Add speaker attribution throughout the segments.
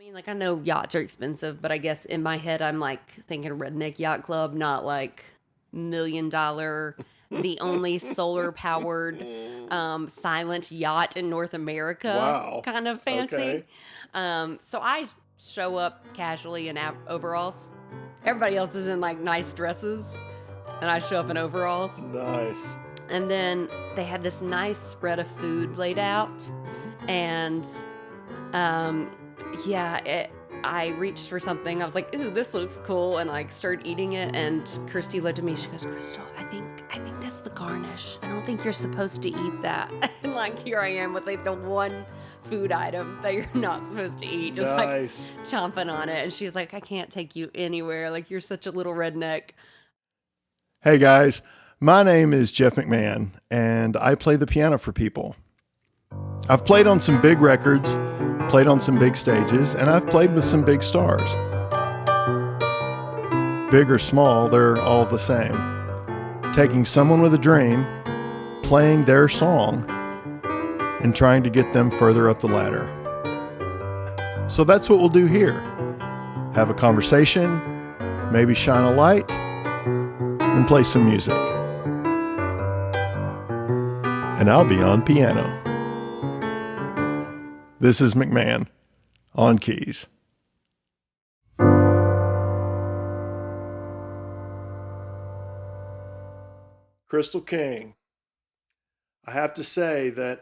Speaker 1: mean, like, I know yachts are expensive, but I guess in my head, I'm like thinking redneck yacht club, not like $1 million, the only solar powered silent yacht in North America
Speaker 2: Wow.
Speaker 1: kind of fancy.
Speaker 2: Okay.
Speaker 1: So I show up casually in overalls. Everybody else is in like nice dresses, and I show up in overalls.
Speaker 2: Nice.
Speaker 1: And then they had this nice spread of food laid out, and I reached for something. I was like, "Ooh, this looks cool," and like started eating it. And Kirsty looked at me. She goes, "Krystal, I think that's the garnish. I don't think you're supposed to eat that." And like here I am with like the one food item that you're not supposed to eat, just
Speaker 2: Nice.
Speaker 1: like chomping on it. And she's like, "I can't take you anywhere. Like you're such a little redneck."
Speaker 2: Hey guys, my name is Jeff McMahon, and I play the piano for people. I've played on some big records, played on some big stages, and I've played with some big stars. Big or small, they're all the same. Taking someone with a dream, playing their song, and trying to get them further up the ladder. So that's what we'll do here. Have a conversation, maybe shine a light, and play some music. And I'll be on piano. This is McMahon on keys. Krystal King. I have to say that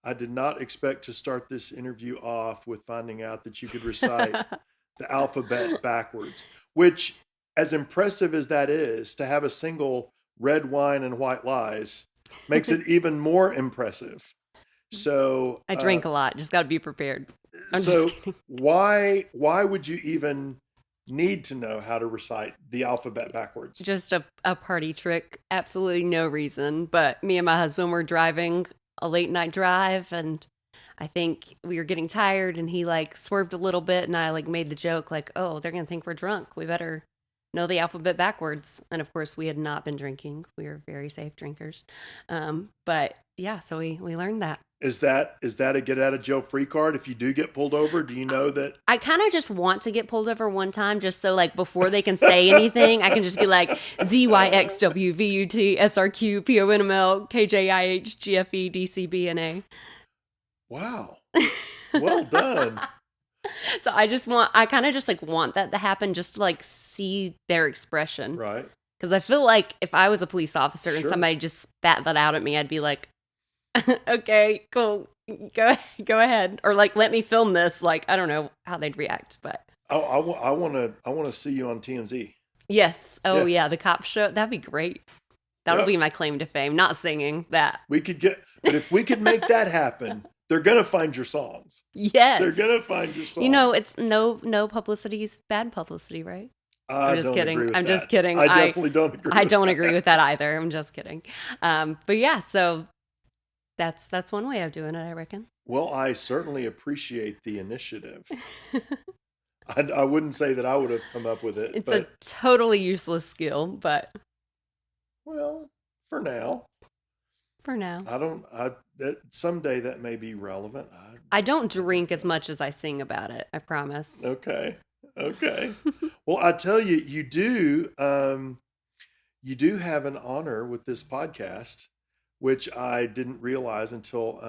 Speaker 2: I did not expect to start this interview off with finding out that you could recite the alphabet backwards, which, as impressive as that is, to have a single red wine and white lies makes it even more impressive. So
Speaker 1: I drink a lot. Just got to be prepared.
Speaker 2: So why would you even need to know how to recite the alphabet backwards?
Speaker 1: Just a party trick. Absolutely no reason. But me and my husband were driving a late night drive, and I think we were getting tired, and he like swerved a little bit, and I like made the joke like, "Oh, they're going to think we're drunk. We better know the alphabet backwards." And of course we had not been drinking. We were very safe drinkers. But yeah, so we learned that.
Speaker 2: Is that a get out of jail free card if you do get pulled over? Do you know that?
Speaker 1: I kind of just want to get pulled over one time just so like before they can say anything, I can just be like ZYXWVUTSRQPONML KJIHGFEDCBNA.
Speaker 2: Wow. Well done.
Speaker 1: So I kind of just like want that to happen just to like see their expression.
Speaker 2: Right.
Speaker 1: Because I feel like if I was a police officer and
Speaker 2: Sure.
Speaker 1: somebody just spat that out at me, I'd be like, okay, cool, go ahead, or like let me film this. Like I don't know how they'd react, but
Speaker 2: I want to see you on TMZ.
Speaker 1: Yes. Oh yeah, the cop show. That'd be great. That'll be my claim to fame. Not singing that.
Speaker 2: But if we could make that happen, they're gonna find your songs.
Speaker 1: Yes,
Speaker 2: they're gonna find your songs.
Speaker 1: You know, it's no publicity is bad publicity, right? I'm just kidding.
Speaker 2: I'm
Speaker 1: just kidding.
Speaker 2: I definitely don't agree.
Speaker 1: I don't agree with that either. I'm just kidding. But yeah, so that's one way of doing it, I reckon.
Speaker 2: Well, I certainly appreciate the initiative. I wouldn't say that I would have come up with it.
Speaker 1: It's a totally useless skill, but
Speaker 2: well, for now. Someday that may be relevant.
Speaker 1: I don't drink as much as I sing about it. I promise.
Speaker 2: Okay. Well, I tell you, you do have an honor with this podcast, which I didn't realize until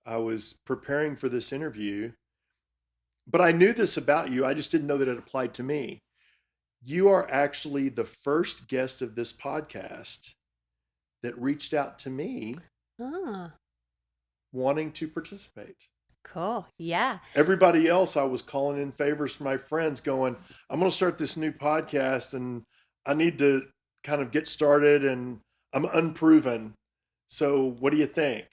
Speaker 2: I was preparing for this interview. But I knew this about you. I just didn't know that it applied to me. You are actually the first guest of this podcast that reached out to me wanting to participate.
Speaker 1: Cool. Yeah.
Speaker 2: Everybody else, I was calling in favors for my friends going, I'm going to start this new podcast and I need to kind of get started and I'm unproven. So what do you think?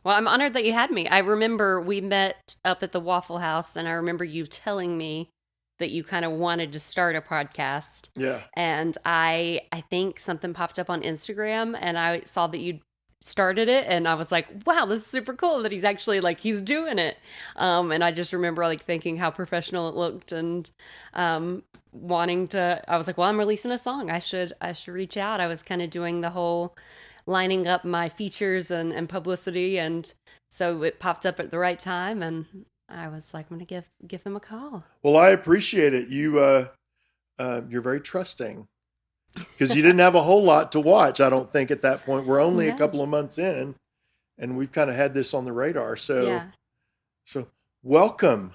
Speaker 1: Well, I'm honored that you had me. I remember we met up at the Waffle House, and I remember you telling me that you kind of wanted to start a podcast.
Speaker 2: Yeah.
Speaker 1: And I think something popped up on Instagram, and I saw that you started it, and I was like, wow, this is super cool that he's actually like, he's doing it. And I just remember like thinking how professional it looked, and wanting to, I was like, well, I'm releasing a song. I should reach out. I was kind of doing the whole lining up my features and publicity, and so it popped up at the right time, and I was like, I'm gonna give him a call.
Speaker 2: Well, I appreciate it. You're very trusting because you didn't have a whole lot to watch. I don't think at that point. We're only a
Speaker 1: No.
Speaker 2: couple of months in, and we've kind of had this on the radar. So,
Speaker 1: Yeah.
Speaker 2: so welcome.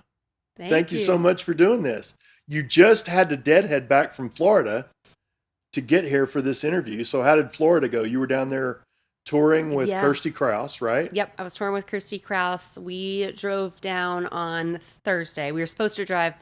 Speaker 2: Thank
Speaker 1: Thank
Speaker 2: you so
Speaker 1: you.
Speaker 2: much for doing this. You just had to deadhead back from Florida to get here for this interview. So, how did Florida go? You were down there touring with
Speaker 1: Yeah.
Speaker 2: Kirsty Krause, right?
Speaker 1: Yep. I was touring with Christy Kraus. We drove down on Thursday. We were supposed to drive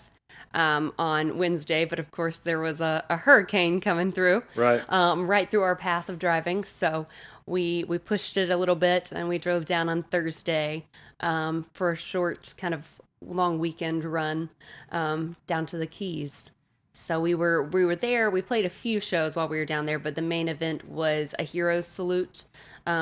Speaker 1: on Wednesday, but of course there was a hurricane coming through,
Speaker 2: Right.
Speaker 1: right through our path of driving. So we pushed it a little bit and we drove down on Thursday for a short kind of long weekend run down to the Keys. So we were there. We played a few shows while we were down there, but the main event was a hero's salute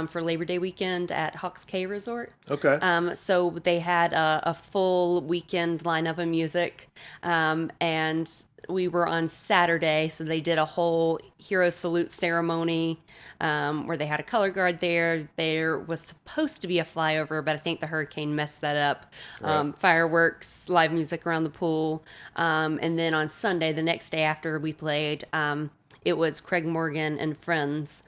Speaker 1: for Labor Day weekend at Hawks Cay Resort.
Speaker 2: Okay.
Speaker 1: So they had a full weekend lineup of music, and we were on Saturday. So they did a whole hero salute ceremony where they had a color guard there. There was supposed to be a flyover, but I think the hurricane messed that up.
Speaker 2: Right.
Speaker 1: Fireworks, live music around the pool, and then on Sunday, the next day after we played, it was Craig Morgan and friends.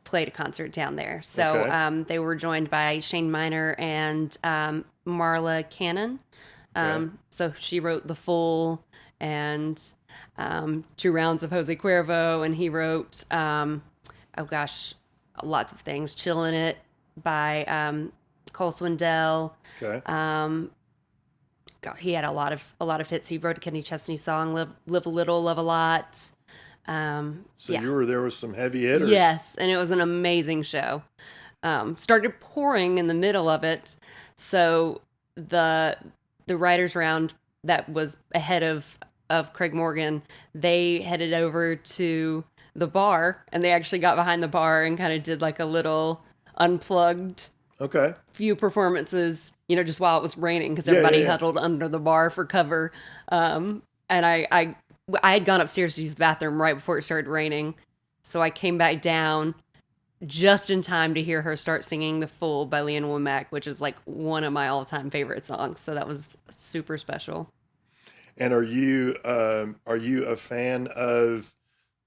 Speaker 1: Played a concert down there. So
Speaker 2: Okay.
Speaker 1: they were joined by Shane Miner and Marla Cannon.
Speaker 2: Okay.
Speaker 1: So she wrote The Fool and Two Rounds of Jose Cuervo, and he wrote, oh gosh, lots of things. Chillin' It by Cole Swindell.
Speaker 2: Okay.
Speaker 1: God, he had a lot of hits. He wrote a Kenny Chesney song, Live a Little, Love a Lot.
Speaker 2: So
Speaker 1: Yeah.
Speaker 2: you were there with some heavy hitters.
Speaker 1: Yes, and it was an amazing show. Started pouring in the middle of it, so the writers round that was ahead of Craig Morgan, they headed over to the bar, and they actually got behind the bar and kind of did like a little unplugged
Speaker 2: Okay.
Speaker 1: few performances, just while it was raining because
Speaker 2: Yeah, yeah,
Speaker 1: everybody
Speaker 2: yeah.
Speaker 1: huddled under the bar for cover. And I had gone upstairs to use the bathroom right before it started raining, so I came back down just in time to hear her start singing "The Fool" by Leanne Womack, which is like one of my all-time favorite songs. So that was super special.
Speaker 2: And are you a fan of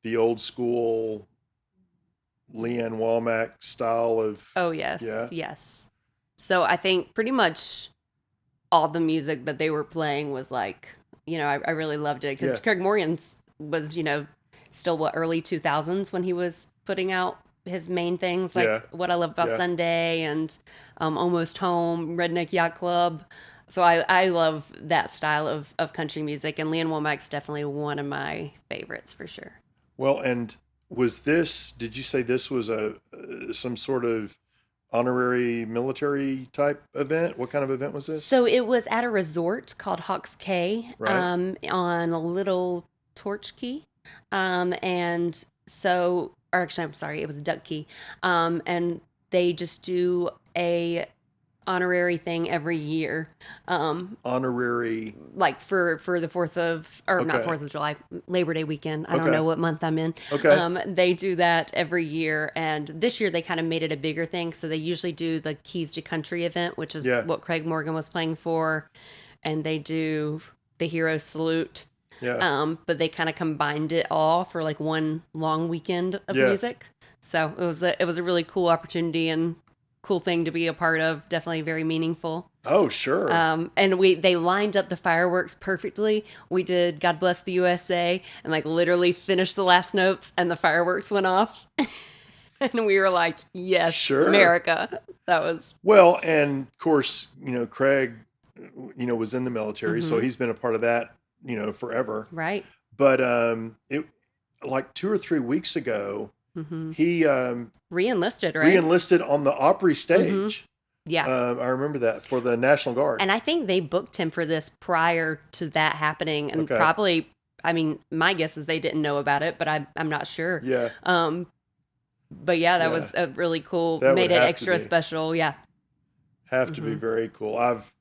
Speaker 2: the old school Leanne Womack style of?
Speaker 1: Oh yes,
Speaker 2: Yeah.
Speaker 1: yes. So I think pretty much all the music that they were playing was like, I really loved it
Speaker 2: Yeah.
Speaker 1: because Craig Morgan's was, still what, early 2000s when he was putting out his main things like
Speaker 2: Yeah.
Speaker 1: What I Love About
Speaker 2: Yeah.
Speaker 1: Sunday and Almost Home, Redneck Yacht Club. So I love that style of country music, and Leanne Womack's definitely one of my favorites for sure.
Speaker 2: Well, and was this? Did you say this was a some sort of honorary military type event? What kind of event was this?
Speaker 1: So it was at a resort called Hawks Cay
Speaker 2: Right.
Speaker 1: on a little Torch Key. And so, or actually, I'm sorry, it was Duck Key. And they just do a honorary thing every year.
Speaker 2: Honorary.
Speaker 1: Like for the 4th of, or not
Speaker 2: Okay.
Speaker 1: 4th of July, Labor Day weekend. I don't
Speaker 2: Okay.
Speaker 1: know what month I'm in.
Speaker 2: Okay.
Speaker 1: They do that every year. And this year they kind of made it a bigger thing. So they usually do the Keys to Country event, which is
Speaker 2: Yeah.
Speaker 1: what Craig Morgan was playing for. And they do the Hero Salute.
Speaker 2: Yeah.
Speaker 1: But they kind of combined it all for like one long weekend of
Speaker 2: Yeah.
Speaker 1: music. So it was a really cool opportunity and cool thing to be a part of. Definitely very meaningful.
Speaker 2: Oh, sure.
Speaker 1: And they lined up the fireworks perfectly. We did God Bless the USA and like literally finished the last notes and the fireworks went off. And we were like, yes,
Speaker 2: Sure.
Speaker 1: America. That was,
Speaker 2: Well, and of course, Craig, was in the military, so
Speaker 1: Mhm.
Speaker 2: he's been a part of that, forever.
Speaker 1: right.
Speaker 2: But it like 2 or 3 weeks ago,
Speaker 1: Hmm.
Speaker 2: he
Speaker 1: Re-enlisted, right?
Speaker 2: re-enlisted on the Opry stage.
Speaker 1: Yeah.
Speaker 2: I remember that for the National Guard.
Speaker 1: And I think they booked him for this prior to that happening. And
Speaker 2: Okay.
Speaker 1: probably, I mean, my guess is they didn't know about it, but I'm not sure.
Speaker 2: Yeah,
Speaker 1: But yeah, that
Speaker 2: Yeah.
Speaker 1: was a really cool,
Speaker 2: That would
Speaker 1: made it
Speaker 2: have to
Speaker 1: extra
Speaker 2: be.
Speaker 1: special. Yeah.
Speaker 2: have to be
Speaker 1: Mhm.
Speaker 2: very cool. I've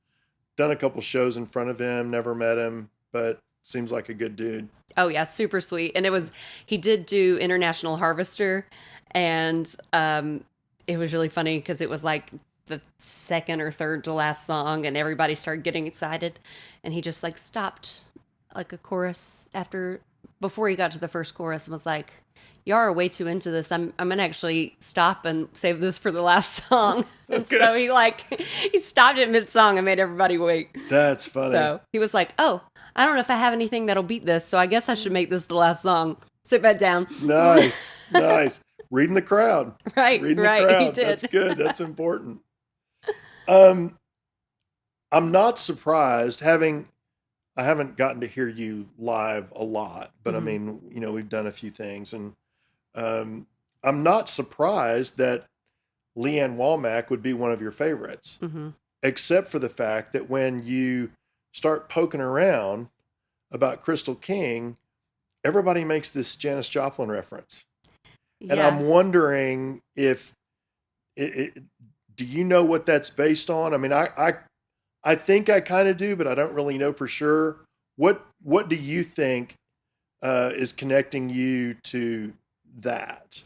Speaker 2: done a couple shows in front of him, never met him, but seems like a good dude.
Speaker 1: Oh yeah, super sweet. And he did do International Harvester, and it was really funny because it was like the second or third to last song, and everybody started getting excited, and he just like stopped like a chorus before he got to the first chorus and was like, "Y'all are way too into this. I'm gonna actually stop and save this for the last song." And
Speaker 2: Okay.
Speaker 1: so he stopped it mid song and made everybody wait.
Speaker 2: That's funny.
Speaker 1: So he was like, "Oh, I don't know if I have anything that'll beat this, so I guess I should make this the last song. Sit back down."
Speaker 2: Nice. Reading the crowd.
Speaker 1: Right,
Speaker 2: Reading the
Speaker 1: right. He
Speaker 2: crowd.
Speaker 1: did.
Speaker 2: That's good. That's important. I'm not surprised I haven't gotten to hear you live a lot, but I mean, we've done a few things, and I'm not surprised that Leanne Womack would be one of your favorites, except for the fact that when you start poking around about Krystal King, everybody makes this Janis Joplin reference.
Speaker 1: Yeah.
Speaker 2: And I'm wondering if do you know what that's based on? I mean, I think I kind of do, but I don't really know for sure. What do you think is connecting you to that?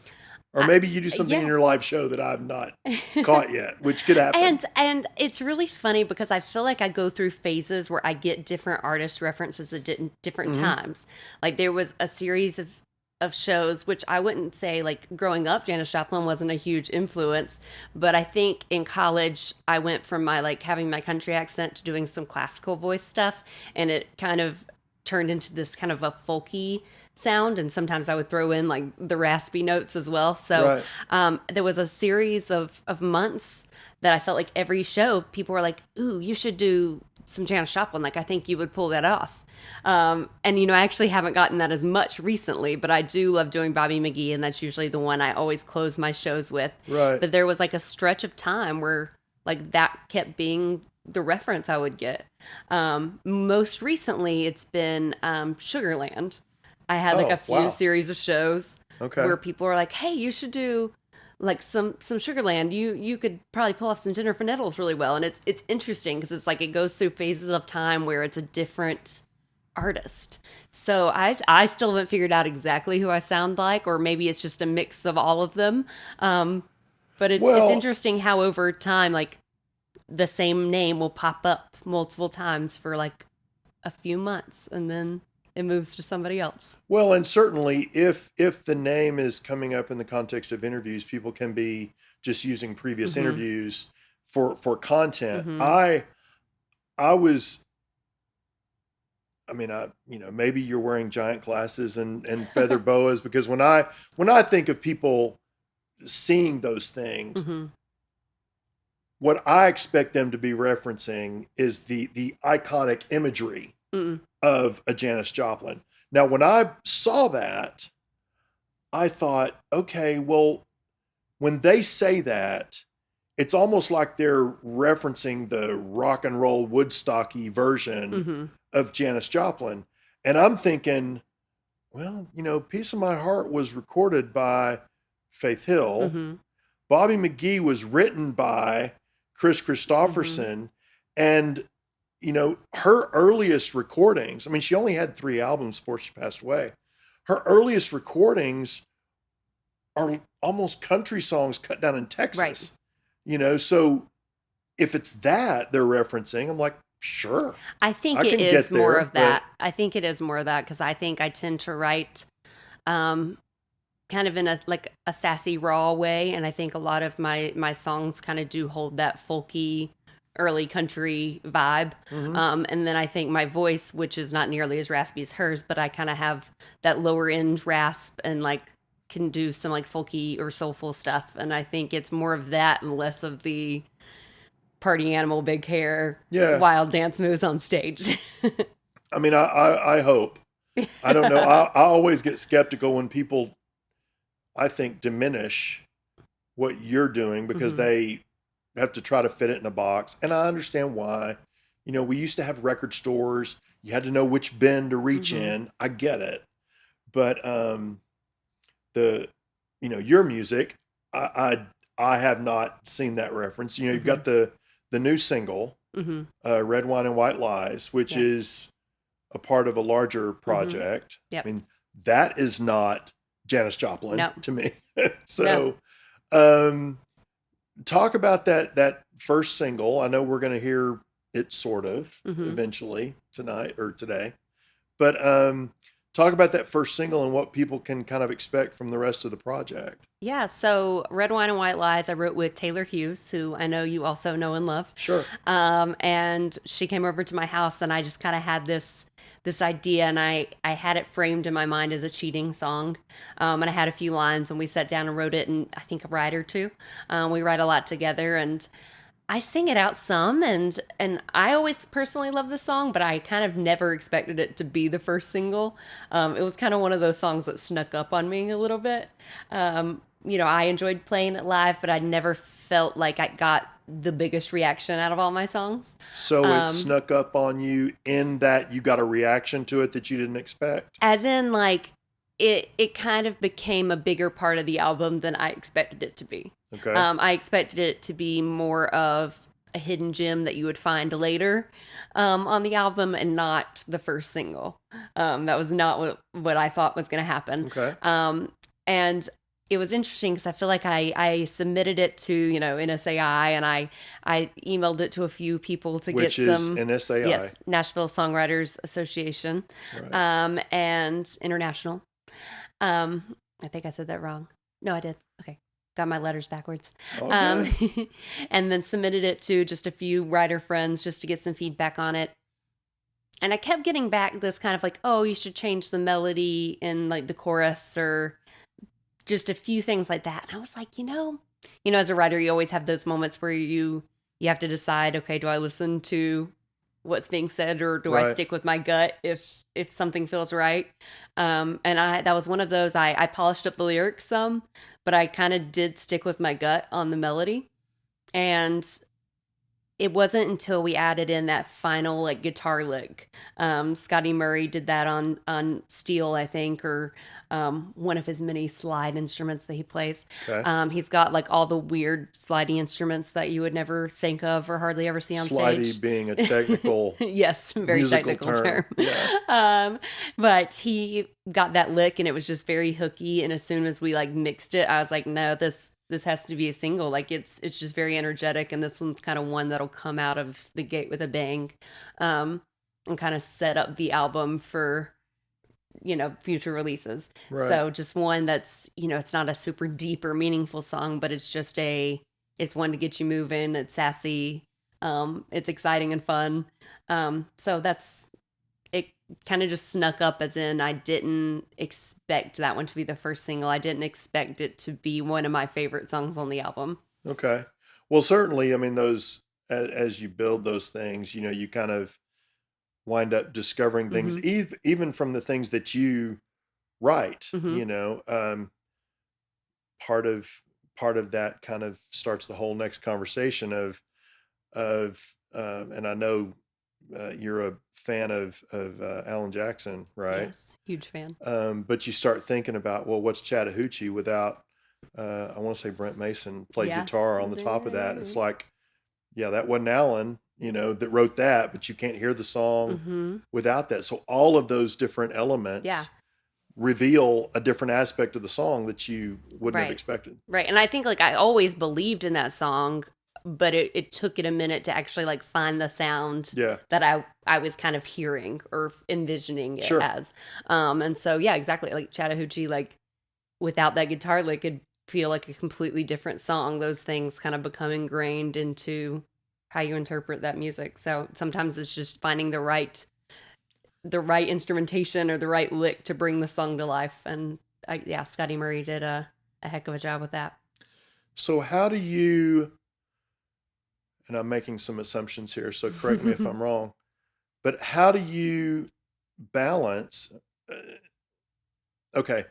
Speaker 2: Or maybe you do something in your live show that I've not caught yet, which could happen.
Speaker 1: And it's really funny because I feel like I go through phases where I get different artist references at different times. Like there was a series of shows, which I wouldn't say like growing up, Janis Joplin wasn't a huge influence, but I think in college I went from my like having my country accent to doing some classical voice stuff, and it kind of turned into this kind of a folky sound, and sometimes I would throw in like the raspy notes as well. So there was a series of months that I felt like every show people were like, "Ooh, you should do some Janis Joplin. Like I think you would pull that off." And I actually haven't gotten that as much recently, but I do love doing Bobby McGee, and that's usually the one I always close my shows with.
Speaker 2: Right.
Speaker 1: But there was like a stretch of time where like that kept being the reference I would get. Most recently, it's been Sugarland. I had like a few series of shows where people are like, "Hey, you should do like some Sugarland. You could probably pull off some Jennifer Nettles really well." And it's interesting because it's like it goes through phases of time where it's a different artist. So I still haven't figured out exactly who I sound like, or maybe it's just a mix of all of them. But it's interesting how over time, like the same name will pop up multiple times for like a few months, and then it moves to somebody else.
Speaker 2: Well, and certainly if the name is coming up in the context of interviews, people can be just using previous interviews for content. I maybe you're wearing giant glasses and feather boas, because when I think of people seeing those things, what I expect them to be referencing is the iconic imagery of a Janis Joplin. Now, when I saw that, I thought, okay, well, when they say that, it's almost like they're referencing the rock and roll Woodstocky version of Janis Joplin. And I'm thinking, well, Piece of My Heart was recorded by Faith Hill. Bobby McGee was written by Chris Christopherson. And, her earliest recordings, I mean, she only had 3 albums before she passed away. Her earliest recordings are almost country songs cut down in Texas. Right. So if it's that they're referencing, I'm like, sure.
Speaker 1: I think it is more of that. I think it is more of that because I think I tend to write kind of in a sassy, raw way. And I think a lot of my songs kind of do hold that folky, early country vibe. And then I think my voice, which is not nearly as raspy as hers, but I kind of have that lower end rasp and like can do some like folky or soulful stuff. And I think it's more of that and less of the party animal, big hair, wild dance moves on stage.
Speaker 2: I mean, I hope. I don't know. I always get skeptical when people, I think, diminish what you're doing because they have to try to fit it in a box. And I understand why. We used to have record stores. You had to know which bin to reach in. I get it. But your music, I have not seen that reference. You've got the new single, Red Wine and White Lies, which is a part of a larger project.
Speaker 1: Yep.
Speaker 2: I mean, that is not Janis Joplin to me. So,
Speaker 1: no.
Speaker 2: talk about that first single. I know we're going to hear it sort of
Speaker 1: Hmm.
Speaker 2: eventually tonight or today, but talk about that first single and what people can kind of expect from the rest of the project.
Speaker 1: Yeah, so Red Wine and White Lies I wrote with Taylor Hughes, who I know you also know and love.
Speaker 2: Sure.
Speaker 1: And she came over to my house, and I just kind of had this idea, and I had it framed in my mind as a cheating song. And I had a few lines, and we sat down and wrote it in, I think, a ride or two. We write a lot together, and I sing it out some, and I always personally love the song, but I kind of never expected it to be the first single. It was kind of one of those songs that snuck up on me a little bit. I enjoyed playing it live, but I never felt like I got the biggest reaction out of all my songs.
Speaker 2: So it
Speaker 1: Um,
Speaker 2: snuck up on you in that you got a reaction to it that you didn't expect.
Speaker 1: as in, like, it kind of became a bigger part of the album than I expected it to be.
Speaker 2: Okay.
Speaker 1: I expected it to be more of a hidden gem that you would find later on the album and not the first single. That was not what I thought was going to happen.
Speaker 2: Okay.
Speaker 1: And it was interesting because I feel like I submitted it to, NSAI, and I emailed it to a few people to get
Speaker 2: Which is
Speaker 1: some,
Speaker 2: NSAI.
Speaker 1: yes, Nashville Songwriters Association,
Speaker 2: Right.
Speaker 1: and International. I think I said that wrong. No, I did. Okay. Got my letters backwards.
Speaker 2: All
Speaker 1: Um,
Speaker 2: good.
Speaker 1: and then submitted it to just a few writer friends just to get some feedback on it. And I kept getting back this kind of like, oh, you should change the melody in like the chorus or just a few things like that. And I was like, as a writer, you always have those moments where you have to decide, okay, do I listen to what's being said or do I
Speaker 2: Right.
Speaker 1: stick with my gut if something feels right? And I that was one of those. I polished up the lyrics some, but I kind of did stick with my gut on the melody. And it wasn't until we added in that final like guitar lick. Scotty Murray did that on steel, I think, or one of his many slide instruments that he plays.
Speaker 2: Okay.
Speaker 1: He's got like all the weird slidey instruments that you would never think of or hardly ever see on
Speaker 2: Slidey
Speaker 1: stage.
Speaker 2: being a technical
Speaker 1: Yes, very
Speaker 2: musical
Speaker 1: technical
Speaker 2: term.
Speaker 1: term.
Speaker 2: Yeah.
Speaker 1: But he got that lick, and it was just very hooky. And as soon as we like mixed it, I was like, no, this has to be a single. Like it's just very energetic, and this one's kind of one that'll come out of the gate with a bang, and kind of set up the album for future releases.
Speaker 2: Right.
Speaker 1: So just one that's it's not a super deep or meaningful song, but it's one to get you moving. It's sassy, it's exciting and fun. So that's it. Kind of just snuck up, as in I didn't expect that one to be the first single. I didn't expect it to be one of my favorite songs on the album.
Speaker 2: Okay. Well, certainly, I mean, those, as you build those things, you kind of wind up discovering things,
Speaker 1: Hmm.
Speaker 2: even from the things that you write,
Speaker 1: Hmm.
Speaker 2: part of, part of that kind of starts the whole next conversation and I know, you're a fan of Alan Jackson, right?
Speaker 1: Yes, huge fan.
Speaker 2: But you start thinking about, well, what's Chattahoochee without, I want to say Brent Mason played
Speaker 1: Yeah.
Speaker 2: guitar on the top of that. It's like, yeah, that wasn't Alan, that wrote that, but you can't hear the song
Speaker 1: Hmm.
Speaker 2: without that. So all of those different
Speaker 1: Yeah.
Speaker 2: elements reveal a different aspect of the song that you wouldn't have
Speaker 1: Right.
Speaker 2: expected.
Speaker 1: Right. And I think like I always believed in that song, but it took it a minute to actually like find the sound
Speaker 2: Yeah,
Speaker 1: that I was kind of hearing or envisioning it
Speaker 2: sure.
Speaker 1: as. And so yeah, exactly. Like Chattahoochee, like without that guitar lick, it'd feel like a completely different song. Those things kind of become ingrained into how you interpret that music. So sometimes it's just finding the right instrumentation or the right lick to bring the song to life. And yeah, Scotty Murray did a heck of a job with that.
Speaker 2: So how do you, and I'm making some assumptions here, so correct me if I'm wrong, but how do you balance? Uh, okay,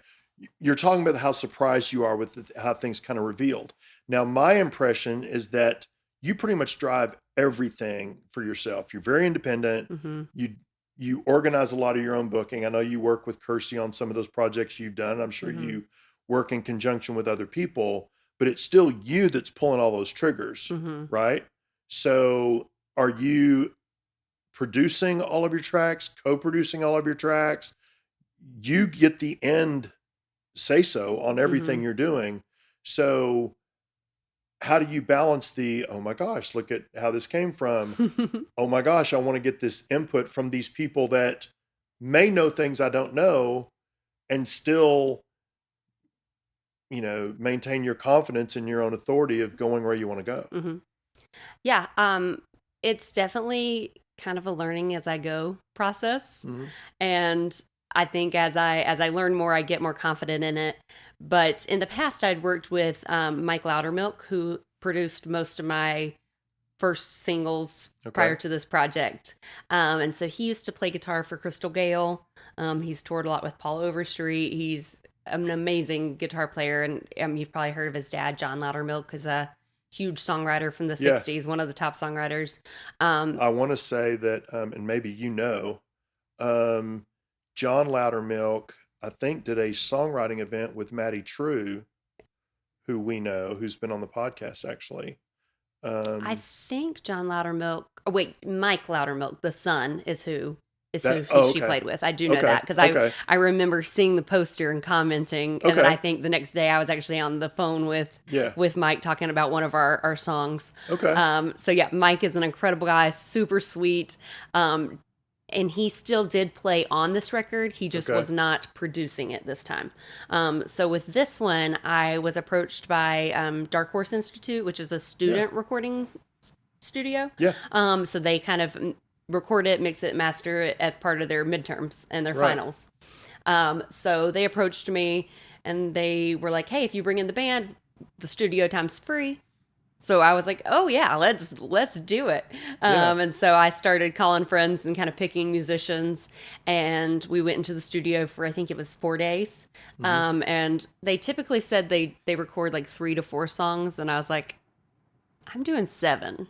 Speaker 2: you're talking about how surprised you are with how things kind of revealed. Now, my impression is that you pretty much drive everything for yourself. You're very independent.
Speaker 1: Hmm.
Speaker 2: You organize a lot of your own booking. I know you work with Kirsty on some of those projects you've done. I'm sure
Speaker 1: Hmm.
Speaker 2: you work in conjunction with other people, but it's still you that's pulling all those triggers,
Speaker 1: Hmm.
Speaker 2: right? So, are you producing all of your tracks, co-producing all of your tracks? You get the end say so on everything
Speaker 1: Hmm.
Speaker 2: you're doing. So how do you balance the, oh my gosh, look at how this came from? Oh my gosh, I want to get this input from these people that may know things I don't know, and still, maintain your confidence in your own authority of going where you want to go.
Speaker 1: Mm-hmm. Yeah, it's definitely kind of a learning as I go process.
Speaker 2: Mm-hmm.
Speaker 1: And I think as I learn more, I get more confident in it. But in the past, I'd worked with Mike Loudermilk, who produced most of my first singles prior to this project. And so he used to play guitar for Crystal Gale. He's toured a lot with Paul Overstreet. He's an amazing guitar player. And you've probably heard of his dad, John Loudermilk, is a huge songwriter from the 60s, one of the top songwriters.
Speaker 2: I want to say that, and maybe John Loudermilk, I think, did a songwriting event with Maddie True, who we know, who's been on the podcast actually.
Speaker 1: I think John Loudermilk. Oh, wait, Mike Loudermilk, the son, is who she played with. I do know that because I remember seeing the poster and commenting, and then I think the next day I was actually on the phone with Mike talking about one of our songs. So yeah, Mike is an incredible guy, super sweet. And he still did play on this record. He just was not producing it this time. So with this one, I was approached by Dark Horse Institute, which is a student recording studio. So they kind of record it, mix it, master it as part of their midterms and their finals. So they approached me and they were like, hey, if you bring in the band, the studio time's free. So I was like, oh yeah, let's do it. And so I started calling friends and kind of picking musicians, and we went into the studio for, I think it was 4 days. And they typically said they record like 3 to 4 songs, and I was like, I'm doing 7.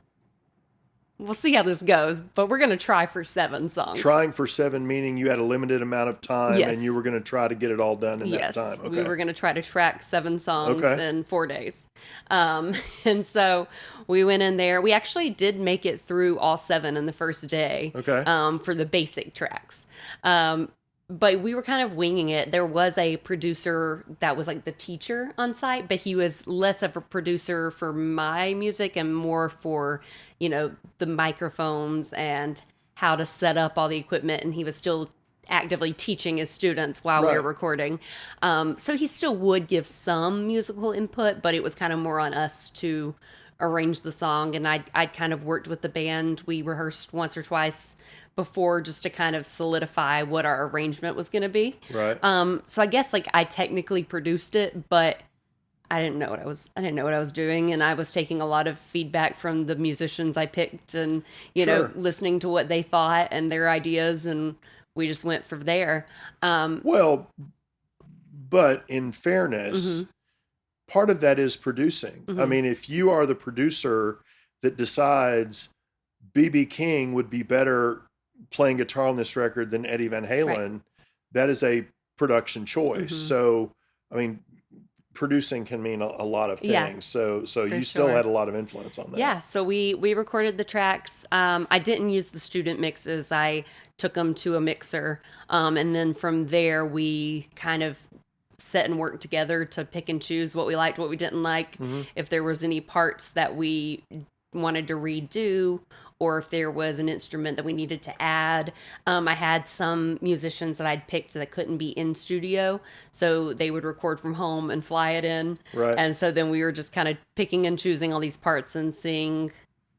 Speaker 1: We'll see how this goes, but we're going to try for 7 songs.
Speaker 2: Trying for 7 meaning you had a limited amount of time, and you were going to try to get it all done in that time.
Speaker 1: We were going to try to track 7 songs in 4 days. And so we went in there. We actually did make it through all 7 in the first day for the basic tracks. But we were kind of winging it. There was a producer that was like the teacher on site, but he was less of a producer for my music and more for, the microphones and how to set up all the equipment. And he was still actively teaching his students while we were recording. So he still would give some musical input, but it was kind of more on us to arrange the song. And I'd kind of worked with the band. We rehearsed once or twice before just to kind of solidify what our arrangement was going to be. So I guess like I technically produced it, but I didn't know what I was doing, and I was taking a lot of feedback from the musicians I picked, and listening to what they thought and their ideas, and we just went from there.
Speaker 2: Well, but in fairness, part of that is producing. I mean, if you are the producer that decides B.B. King would be better playing guitar on this record than Eddie Van Halen, that is a production choice. So, I mean, producing can mean a lot of things. So you still had a lot of influence on that.
Speaker 1: Yeah. So we recorded the tracks. I didn't use the student mixes. I took them to a mixer. And then from there, we kind of set and worked together to pick and choose what we liked, what we didn't like, if there was any parts that we wanted to redo, or if there was an instrument that we needed to add. I had some musicians that I'd picked that couldn't be in studio, so they would record from home and fly it in. And so then we were just kind of picking and choosing all these parts and seeing,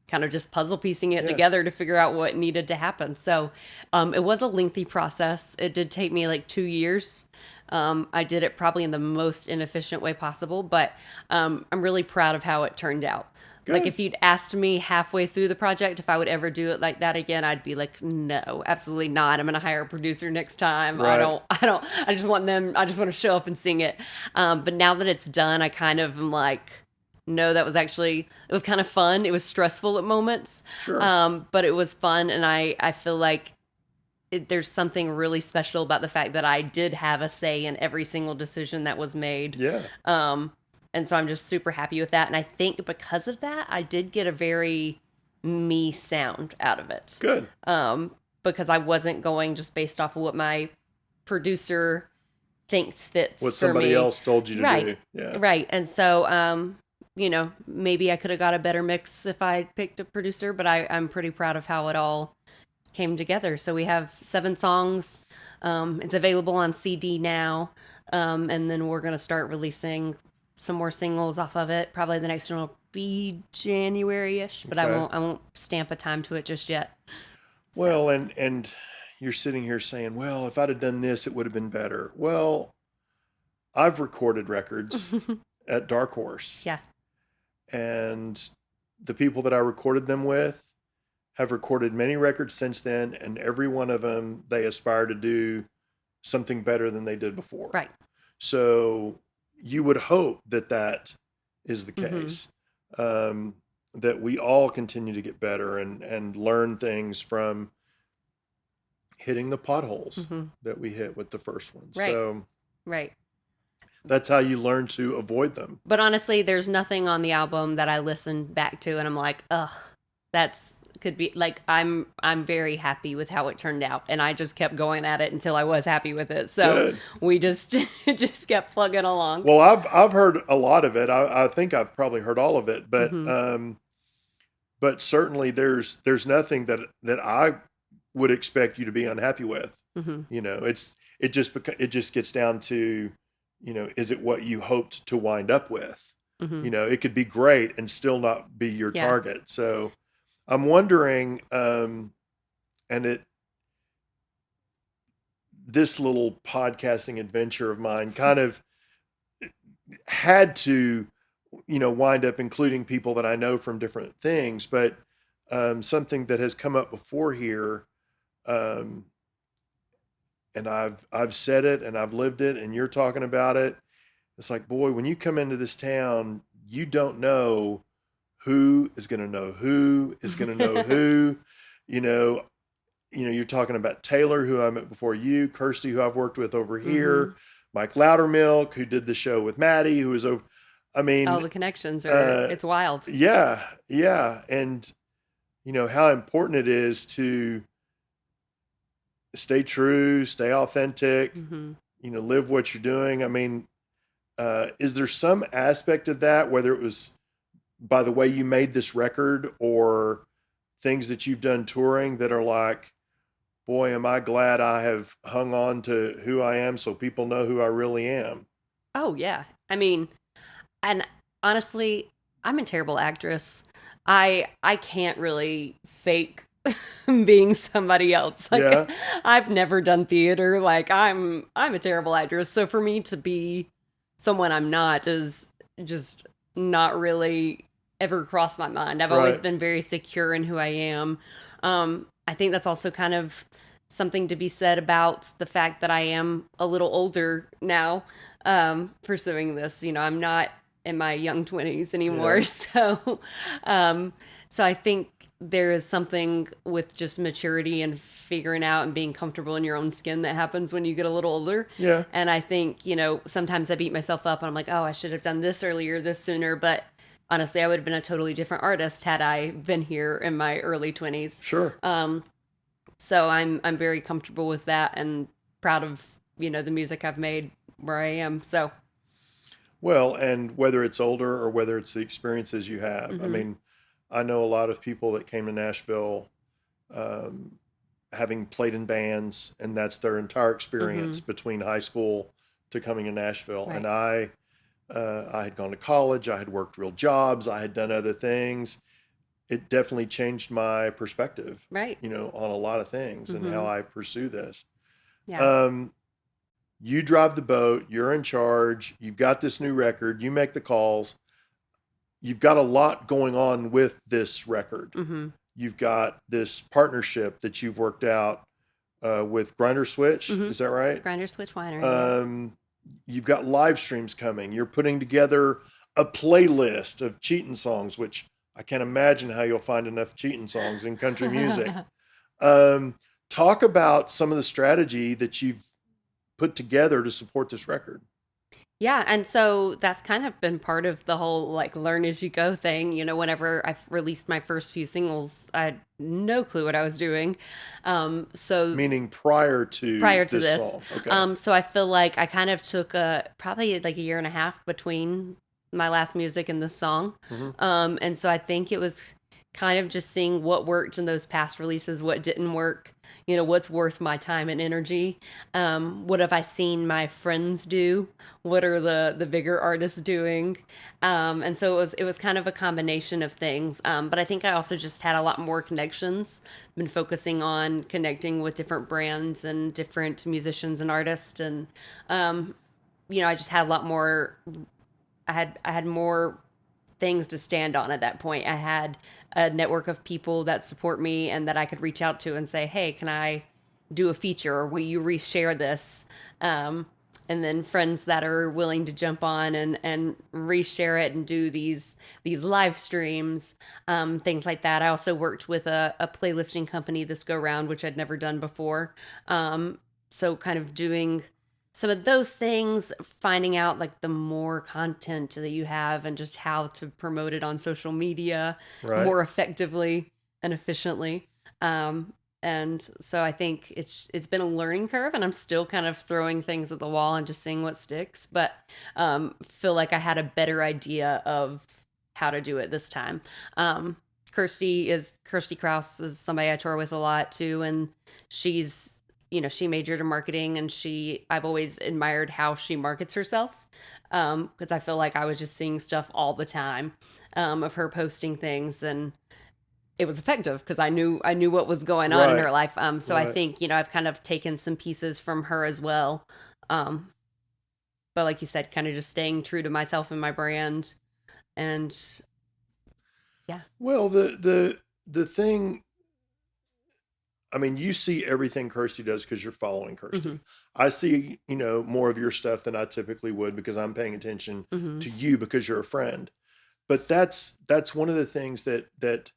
Speaker 1: kind of just puzzle piecing it together to figure out what needed to happen. So it was a lengthy process. It did take me like 2 years. I did it probably in the most inefficient way possible, but I'm really proud of how it turned out. Good. Like if you'd asked me halfway through the project if I would ever do it like that again, I'd be like, no, absolutely not. I'm going to hire a producer next time. I just want to show up and sing it. But now that it's done, I kind of am like, no, it was kind of fun. It was stressful at moments, but it was fun. And I feel like there's something really special about the fact that I did have a say in every single decision that was made. And so I'm just super happy with that. And I think because of that, I did get a very me sound out of it.
Speaker 2: Good.
Speaker 1: Because I wasn't going just based off of what my producer thinks fits
Speaker 2: what somebody else told you to do.
Speaker 1: Right. And so maybe I could have got a better mix if I picked a producer, but I'm pretty proud of how it all came together. So we have 7 songs. It's available on CD now. And then we're going to start releasing some more singles off of it. Probably the next one will be January-ish, but
Speaker 2: Okay.
Speaker 1: I won't stamp a time to it just yet. So,
Speaker 2: Well, and you're sitting here saying, well, if I'd have done this, it would have been better. Well, I've recorded records at Dark Horse,
Speaker 1: yeah.
Speaker 2: and the people that I recorded them with have recorded many records since then, and every one of them they aspire to do something better than they did before.
Speaker 1: Right.
Speaker 2: So you would hope that that is the
Speaker 1: Mm-hmm.
Speaker 2: case, that we all continue to get better and learn things from hitting the potholes
Speaker 1: Mm-hmm.
Speaker 2: that we hit with the first one.
Speaker 1: Right.
Speaker 2: So
Speaker 1: Right.
Speaker 2: that's how you learn to avoid them.
Speaker 1: But honestly, there's nothing on the album that I listen back to and I'm like, ugh, that's could be like I'm very happy with how it turned out, and I just kept going at it until I was happy with it. So
Speaker 2: Good.
Speaker 1: we just just kept plugging along.
Speaker 2: Well, I've heard a lot of it. I think I've probably heard all of it,
Speaker 1: Mm-hmm.
Speaker 2: but certainly there's nothing that I would expect you to be unhappy with.
Speaker 1: Mm-hmm.
Speaker 2: It just gets down to, is it what you hoped to wind up with?
Speaker 1: Mm-hmm.
Speaker 2: It could be great and still not be your
Speaker 1: Yeah.
Speaker 2: target. So I'm wondering, this little podcasting adventure of mine kind of had to, wind up including people that I know from different things, but something that has come up before here, um, and I've said it and I've lived it, and you're talking about it. It's like, boy, when you come into this town, you don't know who is going to know who is going to know who. You know, you're talking about Taylor, who I met before you, Kirsty, who I've worked with over here,
Speaker 1: Mm-hmm.
Speaker 2: Mike Loudermilk, who did the show with Maddie, who was over. I
Speaker 1: All
Speaker 2: mean,
Speaker 1: the connections are it's wild.
Speaker 2: yeah, and how important it is to stay true, stay authentic,
Speaker 1: Mm-hmm.
Speaker 2: live what you're doing. I mean, is there some aspect of that, whether it was by the way you made this record or things that you've done touring, that are like, boy, am I glad I have hung on to who I am so people know who I really am?
Speaker 1: Oh yeah. I mean, and honestly, I'm a terrible actress. I can't really fake being somebody else.
Speaker 2: Yeah,
Speaker 1: Like I've never done theater. Like I'm a terrible actress. So for me to be someone I'm not is just not really ever crossed my mind. I've always
Speaker 2: right.
Speaker 1: been very secure in who I am. I think that's also kind of something to be said about the fact that I am a little older now, pursuing this. I'm not in my young 20s anymore.
Speaker 2: Yeah,
Speaker 1: Um, so I think there is something with just maturity and figuring out and being comfortable in your own skin that happens when you get a little older.
Speaker 2: yeah,
Speaker 1: And I think, sometimes I beat myself up and I'm like, oh, I should have done this earlier, this sooner. But honestly, I would have been a totally different artist had I been here in my early 20s.
Speaker 2: sure.
Speaker 1: So I'm very comfortable with that and proud of, the music I've made where I am. So,
Speaker 2: Well, and whether it's older or whether it's the experiences you have. I
Speaker 1: hmm
Speaker 2: mean, I know a lot of people that came to Nashville, um, having played in bands, and that's their entire
Speaker 1: hmm
Speaker 2: experience between high school to coming to Nashville. And
Speaker 1: right,
Speaker 2: I had gone to college, I had worked real jobs, I had done other things. It definitely changed my perspective,
Speaker 1: right.
Speaker 2: on a lot of things and how
Speaker 1: hmm
Speaker 2: I pursue this.
Speaker 1: Yeah.
Speaker 2: Um, you drive the boat, you're in charge, you've got this new record, you make the calls, you've got a lot going on with this record.
Speaker 1: hmm
Speaker 2: You've got this partnership that you've worked out, with Grinder Switch.
Speaker 1: hmm
Speaker 2: Is that right?
Speaker 1: Grinder Switch Winery, yes.
Speaker 2: Um, you've got live streams coming. You're putting together a playlist of cheating songs, which I can't imagine how you'll find enough cheating songs in country music. Um, Talk about some of the strategy that you've put together to support this record.
Speaker 1: Yeah, and so that's kind of been part of the whole like learn as you go thing. Whenever I've released my first few singles, I had no clue what I was doing. So
Speaker 2: Meaning prior to
Speaker 1: prior to
Speaker 2: this
Speaker 1: this,
Speaker 2: song. Okay.
Speaker 1: so I feel like I kind of took probably like a year and a half between my last music in this song.
Speaker 2: Mm-hmm.
Speaker 1: And so I think it was kind of just seeing what worked in those past releases, what didn't work, what's worth my time and energy. What have I seen my friends do? What are the bigger artists doing? And so it was kind of a combination of things. But I think I also just had a lot more connections. Been focusing on connecting with different brands and different musicians and artists, and I just had a lot more. I had more things to stand on at that point. I had a network of people that support me and that I could reach out to and say, "Hey, can I do a feature, or will you reshare this?" And then friends that are willing to jump on and reshare it and do these live streams, things like that. I also worked with a playlisting company this go round, which I'd never done before. So kind of doing some of those things, finding out like the more content that you have and just how to promote it on social media
Speaker 2: Right.
Speaker 1: more effectively and efficiently. And so I think it's been a learning curve, and I'm still kind of throwing things at the wall and just seeing what sticks. But feel like I had a better idea of how to do it this time. Kirsty Kraus is somebody I tour with a lot too, and she's she majored in marketing, and I've always admired how she markets herself, because I feel like I was just seeing stuff all the time, of her posting things, and it was effective because I knew what was going on in
Speaker 2: Right.
Speaker 1: her life. So I
Speaker 2: Right.
Speaker 1: think I've kind of taken some pieces from her as well. Um, but like you said, kind of just staying true to myself and my brand, and yeah.
Speaker 2: Well, the thing, I mean, you see everything Kirsty does because you're following
Speaker 1: Hmm.
Speaker 2: Kirsty. I see, more of your stuff than I typically would because I'm paying attention
Speaker 1: Hmm.
Speaker 2: to you because you're a friend. But that's one of the things that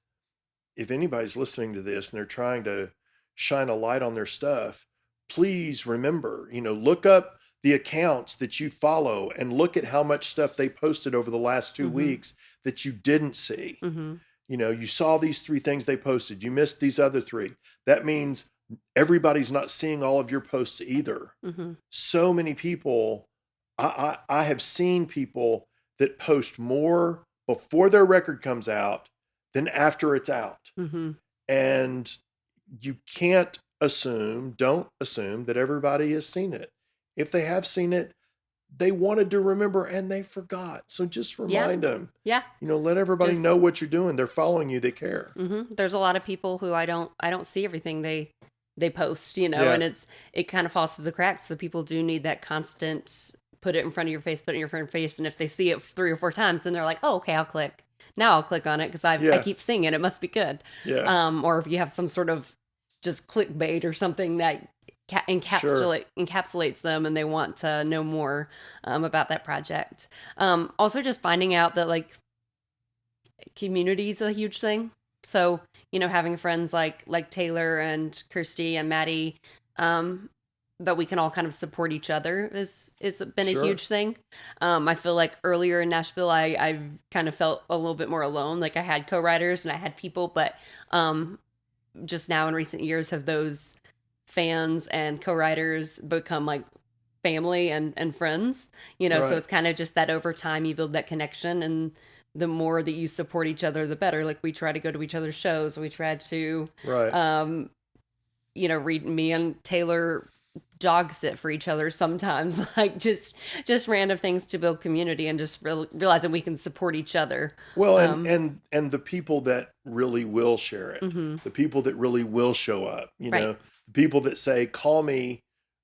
Speaker 2: if anybody's listening to this and they're trying to shine a light on their stuff, please remember, look up the accounts that you follow and look at how much stuff they posted over the last two
Speaker 1: Hmm.
Speaker 2: weeks that you didn't see.
Speaker 1: Hmm.
Speaker 2: You saw these three things they posted, you missed these other three. That means everybody's not seeing all of your posts either.
Speaker 1: Hmm.
Speaker 2: So many people, I have seen people that post more before their record comes out than after it's out.
Speaker 1: Hmm.
Speaker 2: And you don't assume that everybody has seen it. If they have seen it, they wanted to remember and they forgot. So just
Speaker 1: Yeah.
Speaker 2: remind them,
Speaker 1: Yeah.
Speaker 2: let everybody know
Speaker 1: Just
Speaker 2: what you're doing. They're following you, they care.
Speaker 1: there's a lot of people who I don't see everything they post,
Speaker 2: Yeah.
Speaker 1: and it kind of falls through the cracks. So people do need that constant, put it in front of your face, put it in your friend's face, and if they see it 3 or 4 times, then they're like, oh, okay, I'll click. Now I'll click on it because I
Speaker 2: Yeah.
Speaker 1: keep seeing it. It must be good.
Speaker 2: Yeah.
Speaker 1: Or if you have some sort of just clickbait or something that
Speaker 2: Sure.
Speaker 1: encapsulates them and they want to know more about that project. Also, just finding out that like community is a huge thing. So, having friends like Taylor and Kirsty and Maddie, that we can all kind of support each other is been a
Speaker 2: Sure.
Speaker 1: huge thing. I feel like earlier in Nashville, I kind of felt a little bit more alone. Like I had co-writers and I had people, but just now in recent years have those fans and co-writers become like family and friends, so
Speaker 2: Right.
Speaker 1: it's kind of just that over time you build that connection, and the more that you support each other the better. Like we try to go to each other's shows, we try to
Speaker 2: Right.
Speaker 1: um read, me and Taylor dog sit for each other sometimes, like just random things to build community and just realizing we can support each other.
Speaker 2: Well, and
Speaker 1: um
Speaker 2: and the people that really will share it,
Speaker 1: mhm,
Speaker 2: the people that really will show up,
Speaker 1: right.
Speaker 2: the people that say, "Call me,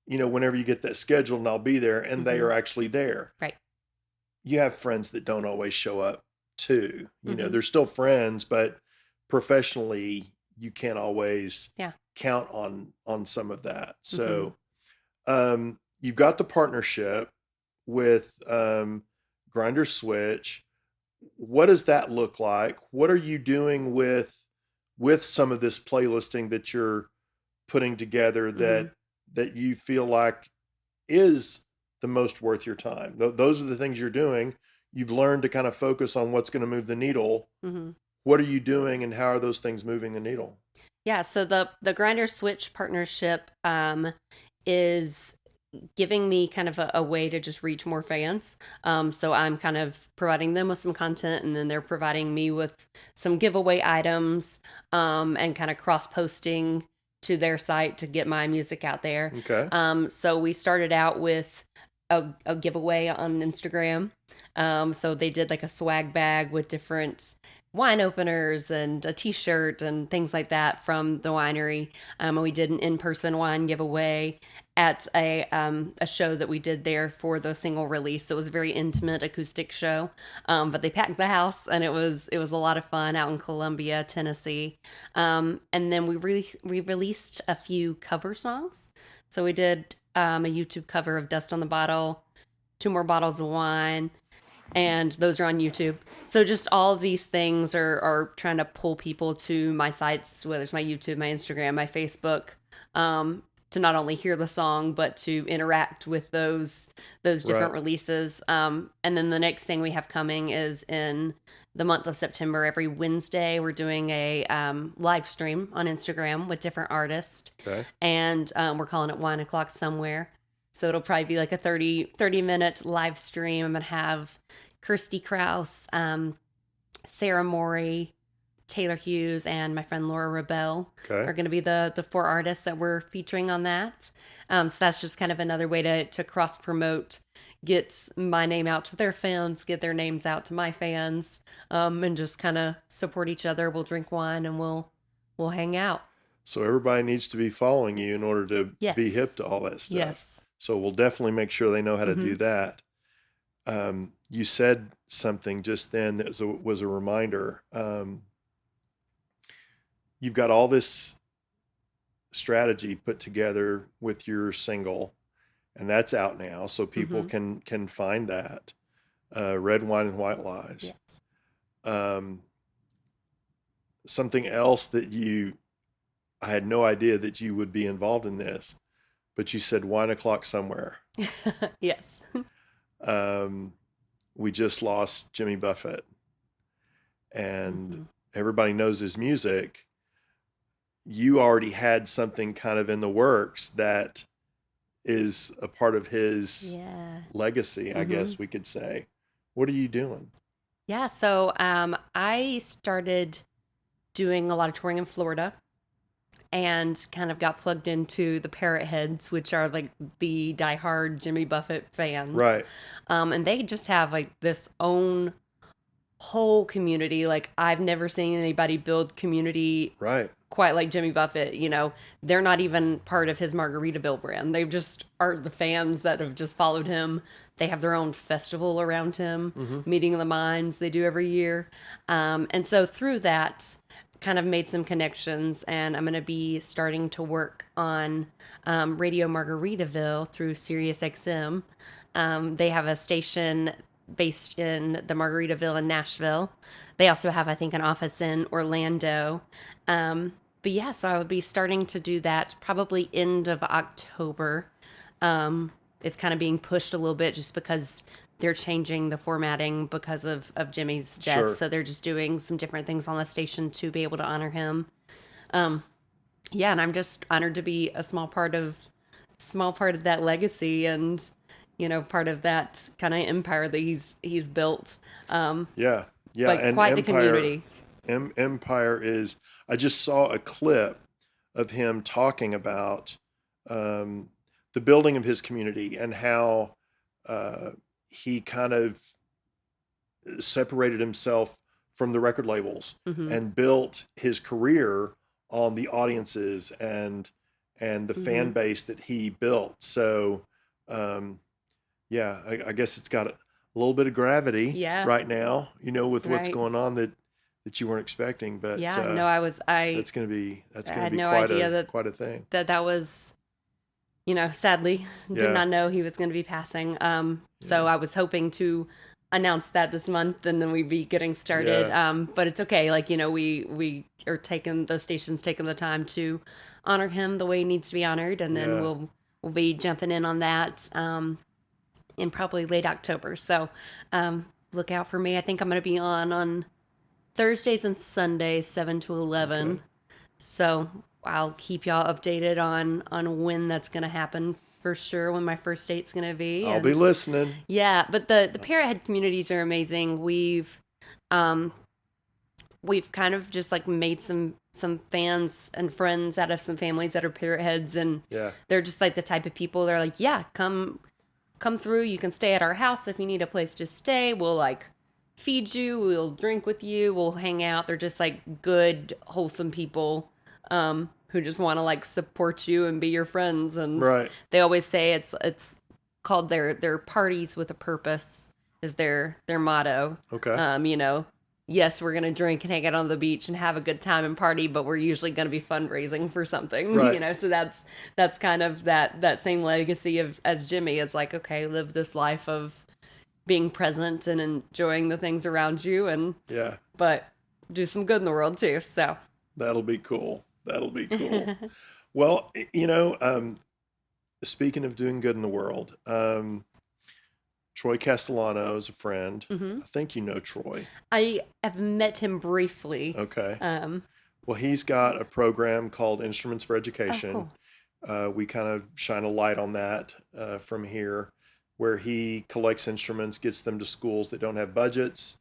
Speaker 2: whenever you get that scheduled, and I'll be there," and they
Speaker 1: Mhm,
Speaker 2: are actually there.
Speaker 1: right.
Speaker 2: You have friends that don't always show up too.
Speaker 1: Mhm,
Speaker 2: They're still friends, but professionally, you can't always
Speaker 1: yeah.
Speaker 2: count on some of that.
Speaker 1: Mhm,
Speaker 2: So, you've got the partnership with Grinder Switch. What does that look like? What are you doing with some of this playlisting that you're putting together
Speaker 1: mhm,
Speaker 2: that you feel like is the most worth your time? Those are the things you're doing. You've learned to kind of focus on what's going to move the needle.
Speaker 1: mhm.
Speaker 2: What are you doing, and how are those things moving the needle?
Speaker 1: Yeah, so the Grinder Switch partnership is giving me kind of a way to just reach more fans. So I'm kind of providing them with some content, and then they're providing me with some giveaway items, and kind of cross posting to their site to get my music out there.
Speaker 2: Okay.
Speaker 1: So we started out with a giveaway on Instagram. So they did like a swag bag with different wine openers and a t-shirt and things like that from the winery. And we did an in-person wine giveaway at a show that we did there for the single release. So it was a very intimate acoustic show. But they packed the house, and it was a lot of fun out in Columbia, Tennessee. And then we released a few cover songs. So we did a YouTube cover of Dust on the Bottle, Two More Bottles of Wine, and those are on YouTube. So just all of these things are trying to pull people to my sites, whether it's my YouTube, my Instagram, my Facebook, to not only hear the song but to interact with those different
Speaker 2: Right.
Speaker 1: releases. And then the next thing we have coming is in the month of September. Every Wednesday, we're doing a live stream on Instagram with different artists,
Speaker 2: Okay.
Speaker 1: and we're calling it Wine O'Clock Somewhere. So it'll probably be like a 30-minute live stream. I'm going to have Kirsty Krause, Sarah Morey, Taylor Hughes, and my friend Laura Rebel
Speaker 2: Okay.
Speaker 1: are going to be the four artists that we're featuring on that. So that's just kind of another way to cross promote, get my name out to their fans, get their names out to my fans, and just kind of support each other. We'll drink wine and we'll hang out.
Speaker 2: So everybody needs to be following you in order to
Speaker 1: Yes.
Speaker 2: be hip to all that stuff.
Speaker 1: Yes.
Speaker 2: So we'll definitely make sure they know how to do
Speaker 1: Mhm.
Speaker 2: that. You said something just then that was a reminder. You've got all this strategy put together with your single, and that's out now, so people can find that. Red Wine and White Lies.
Speaker 1: Yes.
Speaker 2: Something else that I had no idea that you would be involved in this, but you said Wine O'Clock Somewhere.
Speaker 1: Yes.
Speaker 2: We just lost Jimmy Buffett, and
Speaker 1: Mhm.
Speaker 2: everybody knows his music. You already had something kind of in the works that is a part of his
Speaker 1: Yeah.
Speaker 2: legacy, I guess we could say. What are you doing?
Speaker 1: Yeah. So I started doing a lot of touring in Florida, and kind of got plugged into the Parrot Heads, which are like the diehard Jimmy Buffett fans.
Speaker 2: Right.
Speaker 1: And they just have like this own whole community. Like I've never seen anybody build community
Speaker 2: Right.
Speaker 1: quite like Jimmy Buffett. They're not even part of his Margaritaville brand. They just are the fans that have just followed him. They have their own festival around him, Meeting of the Minds, they do every year. And so through that, kind of made some connections, and I'm going to be starting to work on Radio Margaritaville through SiriusXM. They have a station based in the Margaritaville in Nashville. They also have, I think, an office in Orlando. But yeah, so I would be starting to do that probably end of October. It's kind of being pushed a little bit just because they're changing the formatting because of Jimmy's death.
Speaker 2: Sure.
Speaker 1: So they're just doing some different things on the station to be able to honor him. Yeah, and I'm just honored to be a small part of that legacy, and part of that kind of empire that he's built.
Speaker 2: Yeah. Yeah.
Speaker 1: Like
Speaker 2: And
Speaker 1: quite the
Speaker 2: Empire,
Speaker 1: community.
Speaker 2: Empire is, I just saw a clip of him talking about the building of his community and how he kind of separated himself from the record labels and built his career on the audiences and the fan base that he built. So, yeah, I guess it's got a little bit of gravity
Speaker 1: Yeah.
Speaker 2: right now, with what's
Speaker 1: Right.
Speaker 2: going on that you weren't expecting. But
Speaker 1: Yeah, no, I
Speaker 2: that's gonna be
Speaker 1: had no
Speaker 2: quite
Speaker 1: idea
Speaker 2: quite a thing.
Speaker 1: that was, sadly,
Speaker 2: Yeah.
Speaker 1: did not know he was going to be passing. So I was hoping to announce that this month, and then we'd be getting started.
Speaker 2: Yeah.
Speaker 1: But it's okay. Like, we are taking, those stations taking the time to honor him the way he needs to be honored. And then
Speaker 2: Yeah.
Speaker 1: we'll be jumping in on that, in probably late October. So, look out for me. I think I'm going to be on Thursdays and Sundays, 7 to 11.
Speaker 2: Okay.
Speaker 1: So I'll keep y'all updated on when that's going to happen for sure when my first date's going to be.
Speaker 2: I'll be listening.
Speaker 1: Yeah, but the Parrot Head communities are amazing. We've kind of just like made some fans and friends out of some families that are Parrot Heads, and they're just like the type of people. They're like, yeah, come through. You can stay at our house if you need a place to stay. We'll like feed you. We'll drink with you. We'll hang out. They're just like good, wholesome people who just want to like support you and be your friends. And they always say it's called their parties with a purpose is their motto.
Speaker 2: Okay.
Speaker 1: You know, yes, we're going to drink and hang out on the beach and have a good time and party, but we're usually going to be fundraising for something, you know? So that's kind of that same legacy as Jimmy is like, okay, live this life of being present and enjoying the things around you but do some good in the world too. So
Speaker 2: that'll be cool. Well, you know, speaking of doing good in the world, Troy Castellano is a friend. I think you know Troy.
Speaker 1: I have met him briefly.
Speaker 2: Okay. Well, he's got a program called Instruments for Education.
Speaker 1: Oh, cool.
Speaker 2: We kind of shine a light on that from here, where he collects instruments, gets them to schools that don't have budgets,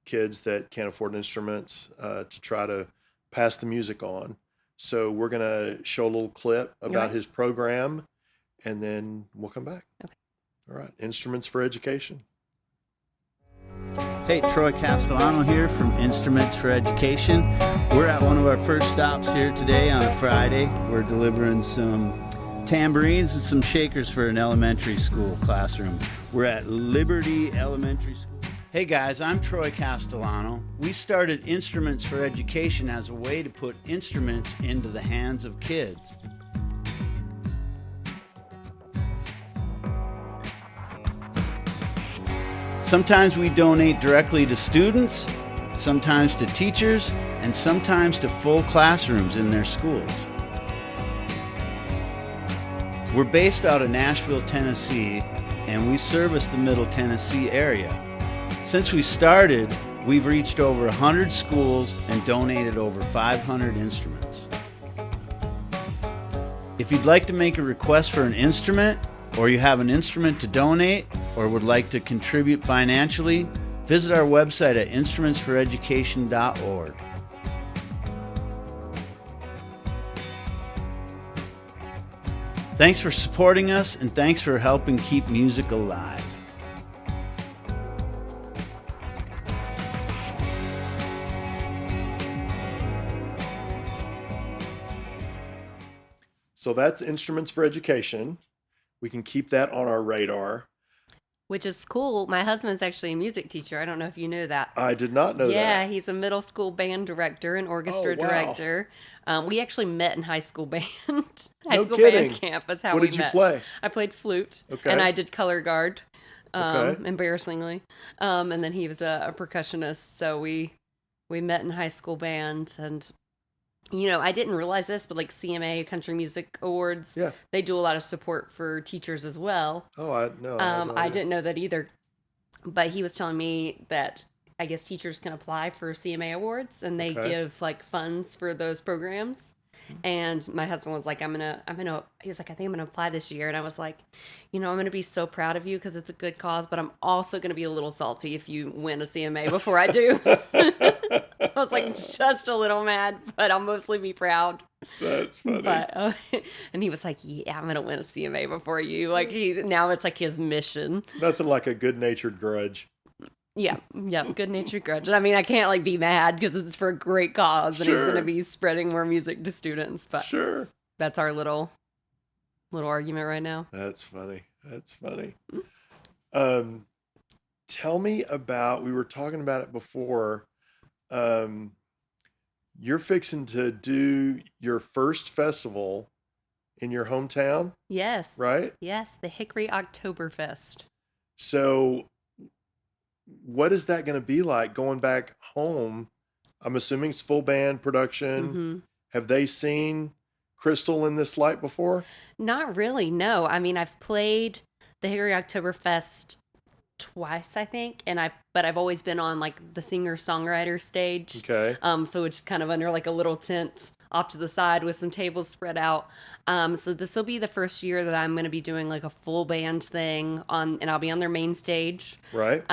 Speaker 2: kids that can't afford instruments, to try to pass the music on. So we're going to show a little clip about his program, and then we'll come back.
Speaker 1: Okay.
Speaker 2: All right, Instruments for Education.
Speaker 3: Hey, Troy Castellano here from Instruments for Education. We're at one of our first stops here today on a Friday. We're delivering some tambourines and some shakers for an elementary school classroom. We're at Liberty Elementary School. Hey guys, I'm Troy Castellano. We started Instruments for Education as a way to put instruments into the hands of kids. Sometimes we donate directly to students, sometimes to teachers, and sometimes to full classrooms in their schools. We're based out of Nashville, Tennessee, and we service the Middle Tennessee area. Since we started, we've reached over 100 schools and donated over 500 instruments. If you'd like to make a request for an instrument, or you have an instrument to donate, or would like to contribute financially, visit our website at instrumentsforeducation.org. Thanks for supporting us, and thanks for helping keep music alive.
Speaker 2: So that's Instruments for Education. We can keep that on our radar.
Speaker 1: Which is cool. My husband's actually a music teacher. I don't know if you knew that.
Speaker 2: I did not know that.
Speaker 1: Yeah, he's a middle school band director and orchestra director. We actually met in high school band. Band camp. That's how we met.
Speaker 2: What did you play?
Speaker 1: I played flute. Okay. And I did color guard, embarrassingly. And then he was a percussionist. So we met in high school band. And, you know, I didn't realize this, but like CMA, Country Music Awards, they do a lot of support for teachers as well.
Speaker 2: Oh, I
Speaker 1: didn't know that either. But he was telling me that I guess teachers can apply for CMA awards, and they give like funds for those programs. And my husband was like, he was like, I think I'm gonna apply this year. And I was like, you know, I'm gonna be so proud of you because it's a good cause, but I'm also gonna be a little salty if you win a CMA before I do. I was like, just a little mad, but I'll mostly be proud.
Speaker 2: That's funny.
Speaker 1: But, and he was like, yeah, I'm gonna win a CMA before you. Like now it's like his mission.
Speaker 2: Nothing like a good-natured grudge.
Speaker 1: Yeah, good-natured grudge. I mean, I can't like be mad because it's for a great cause, and he's going to be spreading more music to students. But that's our little argument right now.
Speaker 2: That's funny. Tell me about. We were talking about it before. You're fixing to do your first festival in your hometown.
Speaker 1: Yes.
Speaker 2: Right.
Speaker 1: Yes, the Hickory Oktoberfest.
Speaker 2: So, what is that going to be like going back home? I'm assuming it's full band production. Mm-hmm. Have they seen Krystal in this light before?
Speaker 1: Not really, no. I mean, I've played the Hickory Oktoberfest twice, I think, but I've always been on like the singer-songwriter stage.
Speaker 2: Okay.
Speaker 1: So it's kind of under like a little tent off to the side with some tables spread out. So this will be the first year that I'm going to be doing like a full band thing and I'll be on their main stage.
Speaker 2: Right.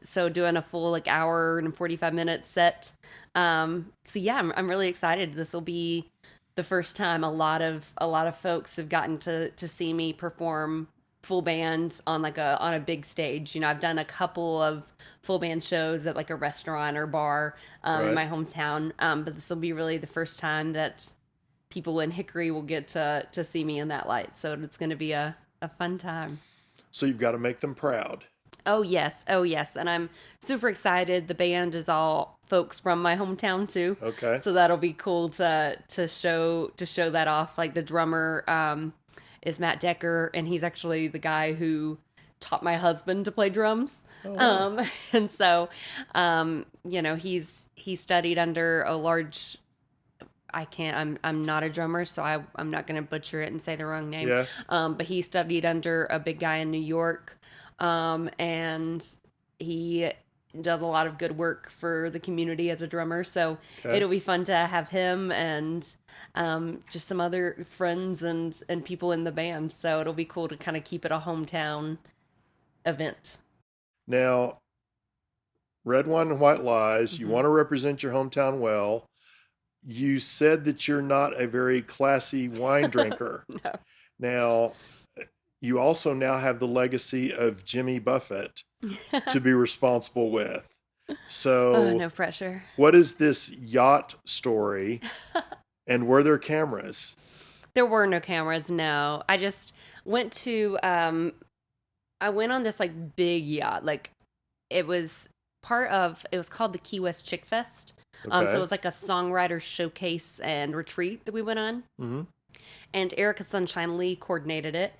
Speaker 1: So doing a full like hour and 45-minute set. So yeah, I'm really excited. This will be the first time a lot of folks have gotten to see me perform full band on on a big stage. You know, I've done a couple of full band shows at like a restaurant or bar in my hometown, but this will be really the first time that people in Hickory will get to see me in that light. So it's going to be a fun time.
Speaker 2: So you've got to make them proud.
Speaker 1: Oh yes, and I'm super excited. The band is all folks from my hometown too.
Speaker 2: Okay.
Speaker 1: So that'll be cool to show that off. Like the drummer is Matt Decker, and he's actually the guy who taught my husband to play drums.
Speaker 2: Oh, wow.
Speaker 1: And so you know, he studied under a large. I'm not a drummer, so I'm not going to butcher it and say the wrong name.
Speaker 2: Yeah.
Speaker 1: But he studied under a big guy in New York. And he does a lot of good work for the community as a drummer. So it'll be fun to have him and just some other friends and people in the band. So it'll be cool to kind of keep it a hometown event.
Speaker 2: Now, red wine and white lies, you want to represent your hometown well. You said that you're not a very classy wine drinker.
Speaker 1: No.
Speaker 2: Now, you also now have the legacy of Jimmy Buffett to be responsible with. So,
Speaker 1: no pressure.
Speaker 2: What is this yacht story? And were there cameras?
Speaker 1: There were no cameras, no. I just went to, I went on this like big yacht. Like it was called the Key West Chick Fest.
Speaker 2: Okay.
Speaker 1: So it was like a songwriter showcase and retreat that we went on.
Speaker 2: Mm-hmm.
Speaker 1: And Erica Sunshine Lee coordinated it.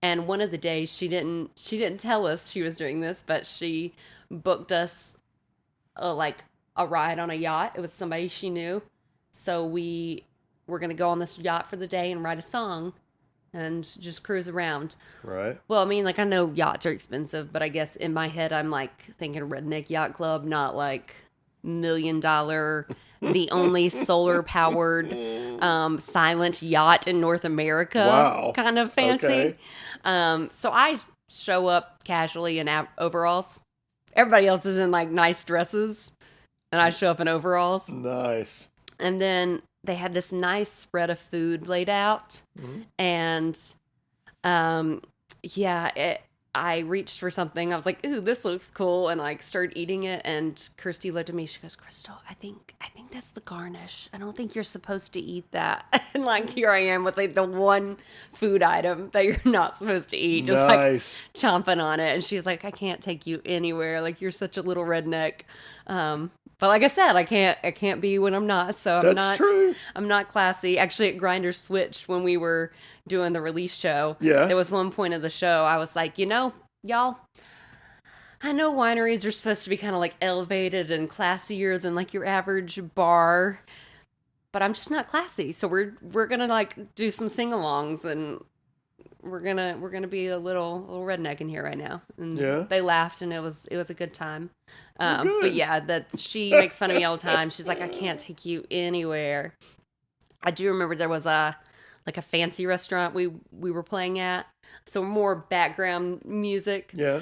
Speaker 1: And one of the days she didn't tell us she was doing this, but she booked us like a ride on a yacht. It was somebody she knew. So we were going to go on this yacht for the day and write a song and just cruise around.
Speaker 2: Right.
Speaker 1: Well, I mean, like I know yachts are expensive, but I guess in my head I'm like thinking redneck yacht club, not like $1 million, the only solar powered silent yacht in North America.
Speaker 2: Wow.
Speaker 1: Kind of fancy.
Speaker 2: Okay.
Speaker 1: So I show up casually in overalls. Everybody else is in like nice dresses, and I show up in overalls.
Speaker 2: Nice.
Speaker 1: And then they had this nice spread of food laid out, and I reached for something. I was like, ooh, this looks cool. And like started eating it. And Kirsty looked at me. She goes, Krystal, I think that's the garnish. I don't think you're supposed to eat that. And like, here I am with like the one food item that you're not supposed to eat. Just
Speaker 2: nice.
Speaker 1: like chomping on it. And she's like, I can't take you anywhere. Like you're such a little redneck. But like I said, I can't be when I'm not. So
Speaker 2: That's true.
Speaker 1: I'm not classy. Actually at Grindr Switch when we were doing the release show.
Speaker 2: Yeah.
Speaker 1: There was one point of the show I was like, you know, y'all, I know wineries are supposed to be kind of like elevated and classier than like your average bar, but I'm just not classy. So we're gonna like do some sing-alongs and we're gonna be a little redneck in here right now. And they laughed and it was a good time. But yeah, she makes fun of me all the time. She's like, I can't take you anywhere. I do remember there was a fancy restaurant we were playing at, so more background music.
Speaker 2: Yeah.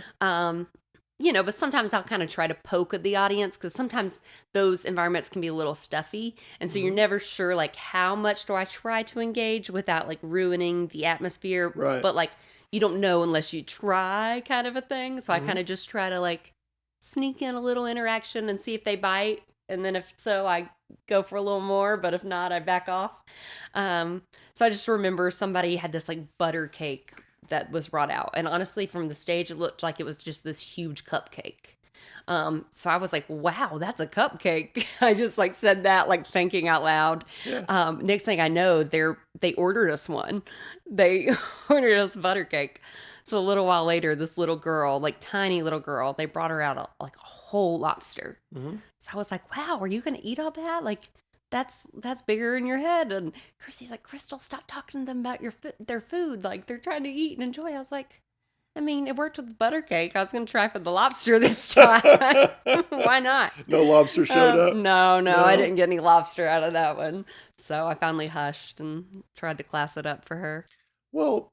Speaker 1: You know, but sometimes I'll kind of try to poke at the audience because sometimes those environments can be a little stuffy, and so you're never sure like how much do I try to engage without like ruining the atmosphere.
Speaker 2: Right.
Speaker 1: But like you don't know unless you try, kind of a thing. So I kind of just try to like sneak in a little interaction and see if they bite. And then if so, I go for a little more, but if not, I back off. So I just remember somebody had this like butter cake that was brought out. And honestly, from the stage, it looked like it was just this huge cupcake. So I was like, wow, that's a cupcake. I just like said that, like thinking out loud. Yeah. Next thing I know, they ordered us one. They ordered us butter cake. So a little while later, this little girl, like tiny little girl, they brought her out like a whole lobster. So I was like, wow, are you going to eat all that? Like, that's bigger in your head. And Kirsty's like, Krystal, stop talking to them about their food. Like, they're trying to eat and enjoy. I was like, I mean, it worked with the butter cake. I was going to try for the lobster this time. Why not?
Speaker 2: No lobster showed up?
Speaker 1: No, I didn't get any lobster out of that one. So I finally hushed and tried to class it up for her.
Speaker 2: Well,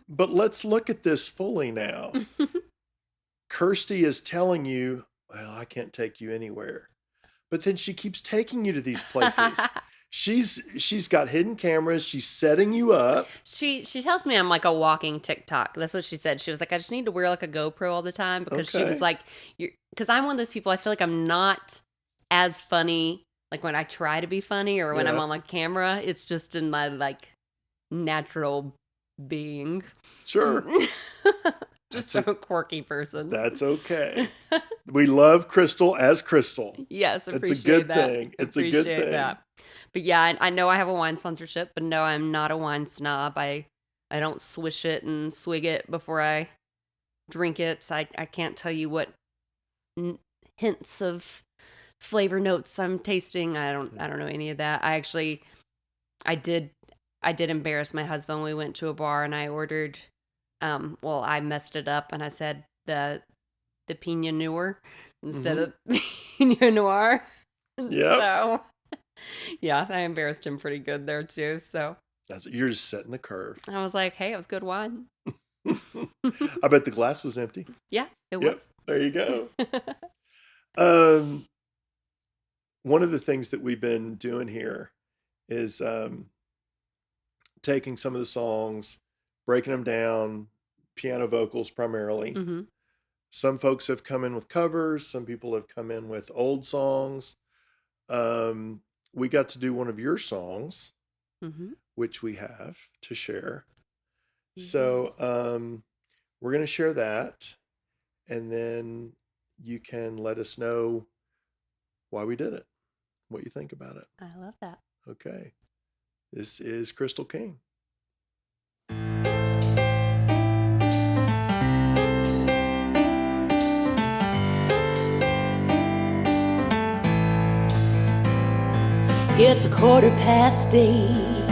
Speaker 2: but let's look at this fully now. Kirsty is telling you, well, I can't take you anywhere. But then she keeps taking you to these places. She's got hidden cameras. She's setting you up.
Speaker 1: She tells me I'm like a walking TikTok. That's what she said. She was like, I just need to wear like a GoPro all the time because she was like, because I'm one of those people. I feel like I'm not as funny like when I try to be funny or when I'm on like camera. It's just in my like natural being.
Speaker 2: Sure.
Speaker 1: Just a quirky person.
Speaker 2: That's okay. We love Krystal as Krystal.
Speaker 1: Yes,
Speaker 2: it's a good thing. It's a good thing.
Speaker 1: That. But yeah, I know I have a wine sponsorship, but no, I'm not a wine snob. I don't swish it and swig it before I drink it. So I can't tell you what hints of flavor notes I'm tasting. I don't know any of that. I did embarrass my husband. We went to a bar and I ordered. I messed it up and I said the Pinot Noir instead of Pinot Noir.
Speaker 2: Yeah.
Speaker 1: So, yeah, I embarrassed him pretty good there too. So
Speaker 2: you're just setting the curve.
Speaker 1: I was like, hey, it was good wine.
Speaker 2: I bet the glass was empty.
Speaker 1: Yeah, it was.
Speaker 2: There you go. One of the things that we've been doing here is taking some of the songs, breaking them down, piano vocals primarily. Mm-hmm. Some folks have come in with covers. Some people have come in with old songs. We got to do one of your songs, which we have to share. Yes. So we're going to share that. And then you can let us know why we did it, what you think about it.
Speaker 1: I love that.
Speaker 2: Okay. This is Krystal King.
Speaker 4: It's 8:15.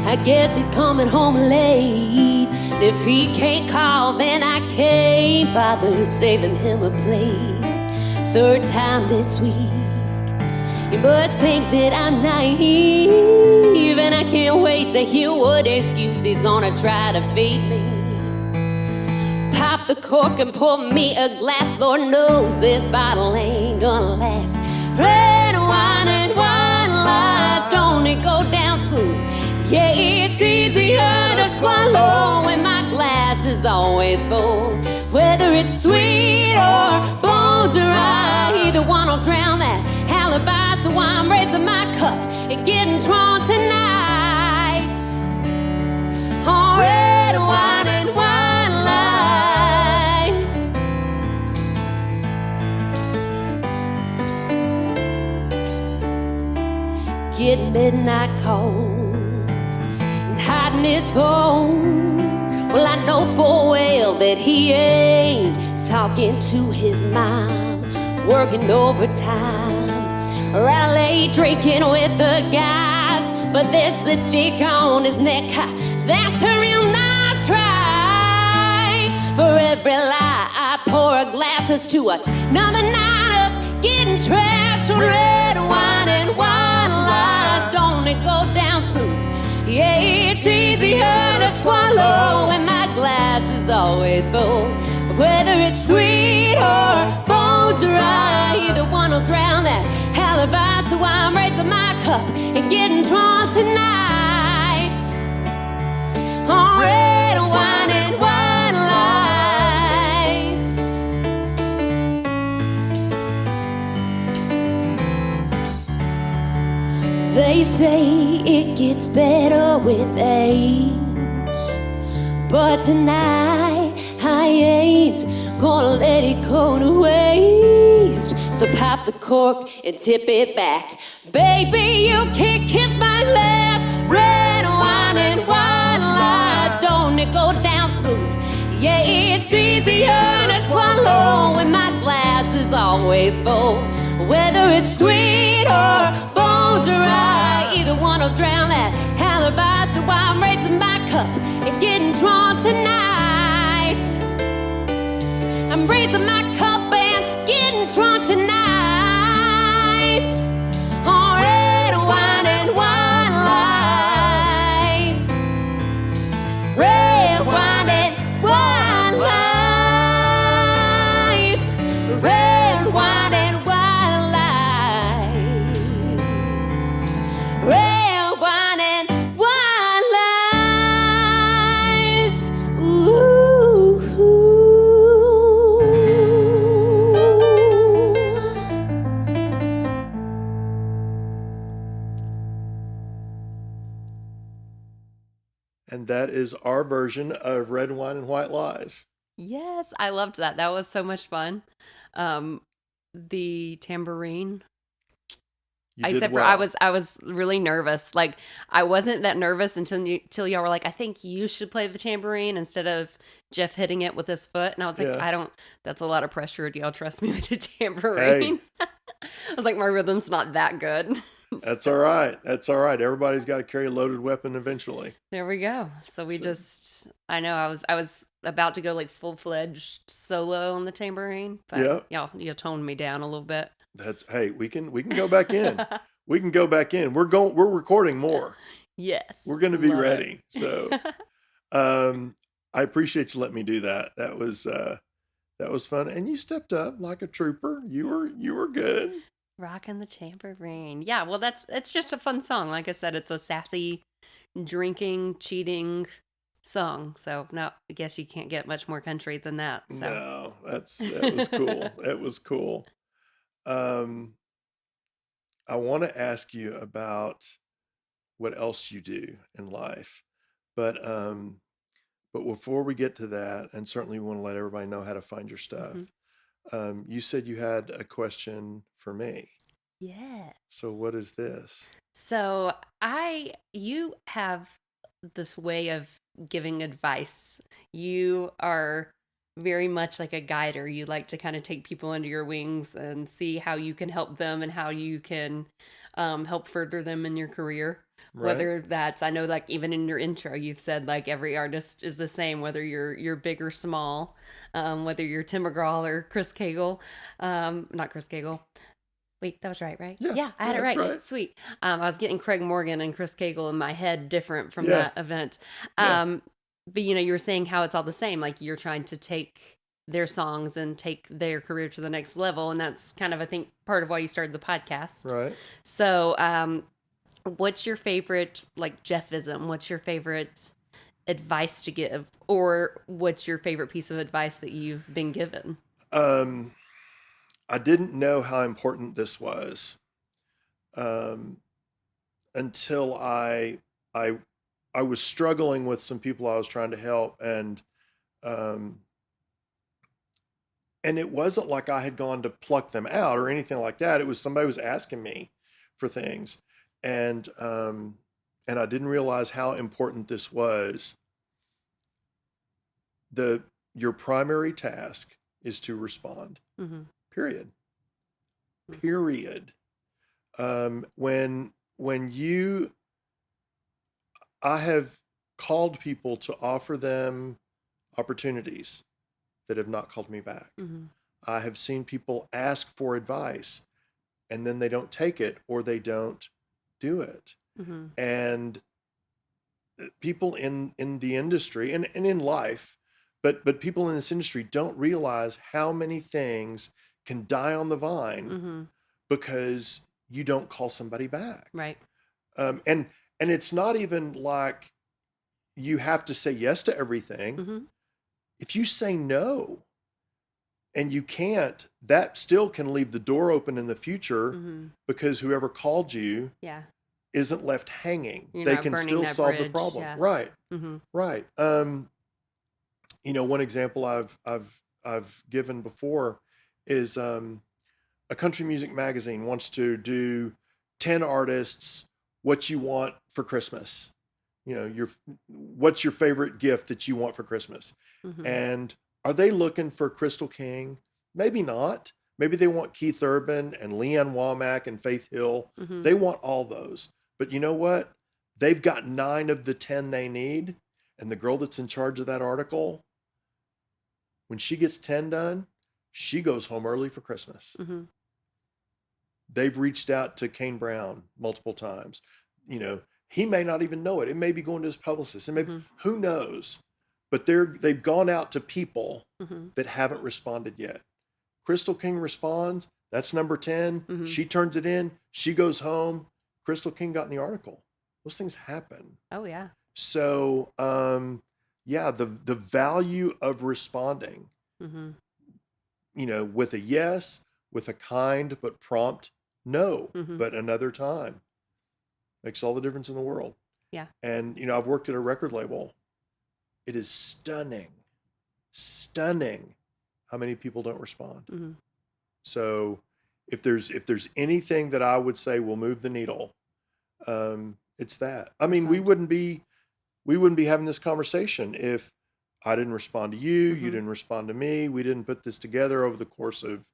Speaker 4: I guess he's coming home late. If he can't call, then I can't bother saving him a plate. 3rd time this week. You must think that I'm naive, and I can't wait to hear what excuse he's gonna try to feed me. Pop the cork and pour me a glass. Lord knows this bottle ain't gonna last. Red wine and wine lies, don't it go down smooth? Yeah, it's easier to swallow when my glass is always full. Whether it's sweet or bone dry, either one will drown that alibi. So I'm raising my cup and getting drunk tonight on red wine and wine lights. Get midnight calls and hiding his phone. Well, I know full well that he ain't talking to his mom, working overtime, or out late drinking with the guys. But there's lipstick on his neck, that's a real nice try. For every lie I pour a glasses to another night of getting trashed. Red wine and wine lies, don't it go down smooth? Yeah, it's easier to swallow when my glass is always full. Whether it's sweet or bone dry, either one will drown that alibi. So I'm raising my cup and getting drunk tonight on red wine and wine lights. They say it gets better with age, but tonight I ain't gonna let it go to waste. So pop the cork and tip it back. Baby, you can't kiss my glass. Red wine and wine lies, don't it go down smooth? Yeah, it's easier to swallow when my glass is always full. Whether it's sweet or bone dry, either one will drown that alibi. So I'm raising my cup and getting drunk tonight
Speaker 2: and that is our version of Red Wine and White Lies.
Speaker 1: Yes, I loved that. That was so much fun. Um, the tambourine.
Speaker 2: You did
Speaker 1: Except for
Speaker 2: well.
Speaker 1: I was really nervous. Like I wasn't that nervous until y'all were like, I think you should play the tambourine instead of Jeff hitting it with his foot. And I was like,
Speaker 2: Yeah.
Speaker 1: I don't. That's a lot of pressure. Do y'all trust me with the
Speaker 2: Hey.
Speaker 1: tambourine? I was like, my rhythm's not that good.
Speaker 2: That's all right. That's all right. Everybody's got to carry a loaded weapon eventually.
Speaker 1: There we go. So we just. I know I was about to go like full-fledged solo on the tambourine, but
Speaker 2: Yeah.
Speaker 1: y'all toned me down a little bit.
Speaker 2: Hey, we can go back in. We can go back in. We're recording more.
Speaker 1: Yes.
Speaker 2: We're going to be
Speaker 1: love it.
Speaker 2: ready. So, I appreciate you letting me do that. That was fun. And you stepped up like a trooper. You were good.
Speaker 1: Rockin' the tambourine. Yeah, well, it's just a fun song. Like I said, it's a sassy, drinking, cheating song. So, no, I guess you can't get much more country than that. So.
Speaker 2: No, that was cool. That was cool. I want to ask you about what else you do in life, but before we get to that, and certainly we want to let everybody know how to find your stuff. You said you had a question for me.
Speaker 1: Yeah.
Speaker 2: So what is this?
Speaker 1: So you have this way of giving advice. You are very much like a guider. You like to kind of take people under your wings and see how you can help them and how you can help further them in your career.
Speaker 2: Right.
Speaker 1: Whether that's, I know, like even in your intro, you've said like every artist is the same, whether you're big or small, whether you're Tim McGraw or Chris Cagle, not Chris Cagle. Wait, that was right?
Speaker 2: Yeah,
Speaker 1: I had it
Speaker 2: that's
Speaker 1: right.
Speaker 2: right.
Speaker 1: Sweet. I was getting Craig Morgan and Chris Cagle in my head different from
Speaker 2: Yeah.
Speaker 1: that event.
Speaker 2: Yeah.
Speaker 1: But you were saying how it's all the same. Like you're trying to take their songs and take their career to the next level. And that's kind of, I think, part of why you started the podcast.
Speaker 2: Right.
Speaker 1: So, what's your favorite, like, Jeffism? What's your favorite advice to give? Or what's your favorite piece of advice that you've been given?
Speaker 2: I didn't know how important this was until I was struggling with some people I was trying to help, and it wasn't like I had gone to pluck them out or anything like that. It was somebody was asking me for things, and I didn't realize how important this was. Your primary task is to respond.
Speaker 1: Mm-hmm.
Speaker 2: Period. I have called people to offer them opportunities that have not called me back.
Speaker 1: Mm-hmm.
Speaker 2: I have seen people ask for advice and then they don't take it or they don't do it.
Speaker 1: Mm-hmm.
Speaker 2: And people in the industry and in life, but people in this industry don't realize how many things can die on the vine
Speaker 1: Mm-hmm.
Speaker 2: because you don't call somebody back.
Speaker 1: Right.
Speaker 2: And it's not even like you have to say yes to everything.
Speaker 1: Mm-hmm.
Speaker 2: If you say no and you can't, that still can leave the door open in the future
Speaker 1: Mm-hmm.
Speaker 2: because whoever called you
Speaker 1: Yeah.
Speaker 2: isn't left hanging.
Speaker 1: You're
Speaker 2: They
Speaker 1: not
Speaker 2: can
Speaker 1: burning
Speaker 2: still
Speaker 1: that
Speaker 2: solve the
Speaker 1: bridge,
Speaker 2: problem.
Speaker 1: yeah.
Speaker 2: Right.
Speaker 1: Mm-hmm.
Speaker 2: Right. One example I've given before is a country music magazine wants to do 10 artists, what you want for Christmas. What's your favorite gift that you want for Christmas?
Speaker 1: Mm-hmm.
Speaker 2: And are they looking for Krystal King? Maybe not. Maybe they want Keith Urban and Leanne Womack and Faith Hill.
Speaker 1: Mm-hmm.
Speaker 2: They want all those. But you know what? They've got 9 of the 10 they need. And the girl that's in charge of that article, when she gets 10 done, she goes home early for Christmas.
Speaker 1: Mm-hmm.
Speaker 2: They've reached out to Kane Brown multiple times. He may not even know it. It may be going to his publicist.
Speaker 1: Mm-hmm.
Speaker 2: Who knows? But they've gone out to people
Speaker 1: Mm-hmm.
Speaker 2: that haven't responded yet. Krystal King responds. That's number 10.
Speaker 1: Mm-hmm.
Speaker 2: She turns it in. She goes home. Krystal King got in the article. Those things happen.
Speaker 1: Oh, yeah.
Speaker 2: So, the value of responding,
Speaker 1: Mm-hmm.
Speaker 2: with a yes, with a kind but prompt no,
Speaker 1: Mm-hmm.
Speaker 2: but another time makes all the difference in the world.
Speaker 1: Yeah.
Speaker 2: And, I've worked at a record label it is stunning how many people don't respond.
Speaker 1: Mm-hmm.
Speaker 2: So if there's anything that I would say will move the needle, it's that. I mean, we wouldn't be having this conversation if I didn't respond to you, you didn't respond to me, we didn't put this together over the course of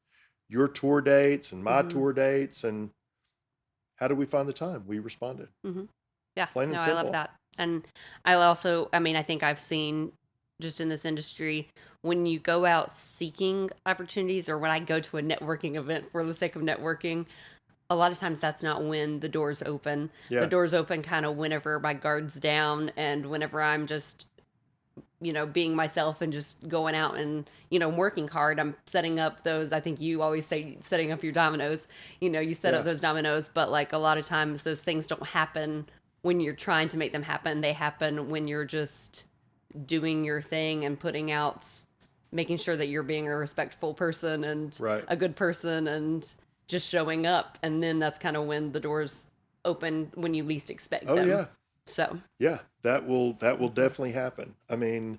Speaker 2: your tour dates and my tour dates. And how did we find the time? We responded.
Speaker 1: Yeah,
Speaker 2: Plain and
Speaker 1: no, I
Speaker 2: simple.
Speaker 1: love that. And I think I've seen just in this industry, when you go out seeking opportunities, or when I go to a networking event for the sake of networking, a lot of times that's not when the doors open.
Speaker 2: Yeah.
Speaker 1: The doors open kind of whenever my guard's down and whenever I'm just, being myself and just going out and, working hard. I'm setting up those, I think you always say, setting up your dominoes. You set up those dominoes, but like a lot of times those things don't happen when you're trying to make them happen. They happen when you're just doing your thing and putting out, making sure that you're being a respectful person and a good person and just showing up. And then that's kind of when the doors open when you least expect them.
Speaker 2: Yeah.
Speaker 1: So
Speaker 2: yeah, that will definitely happen. I mean,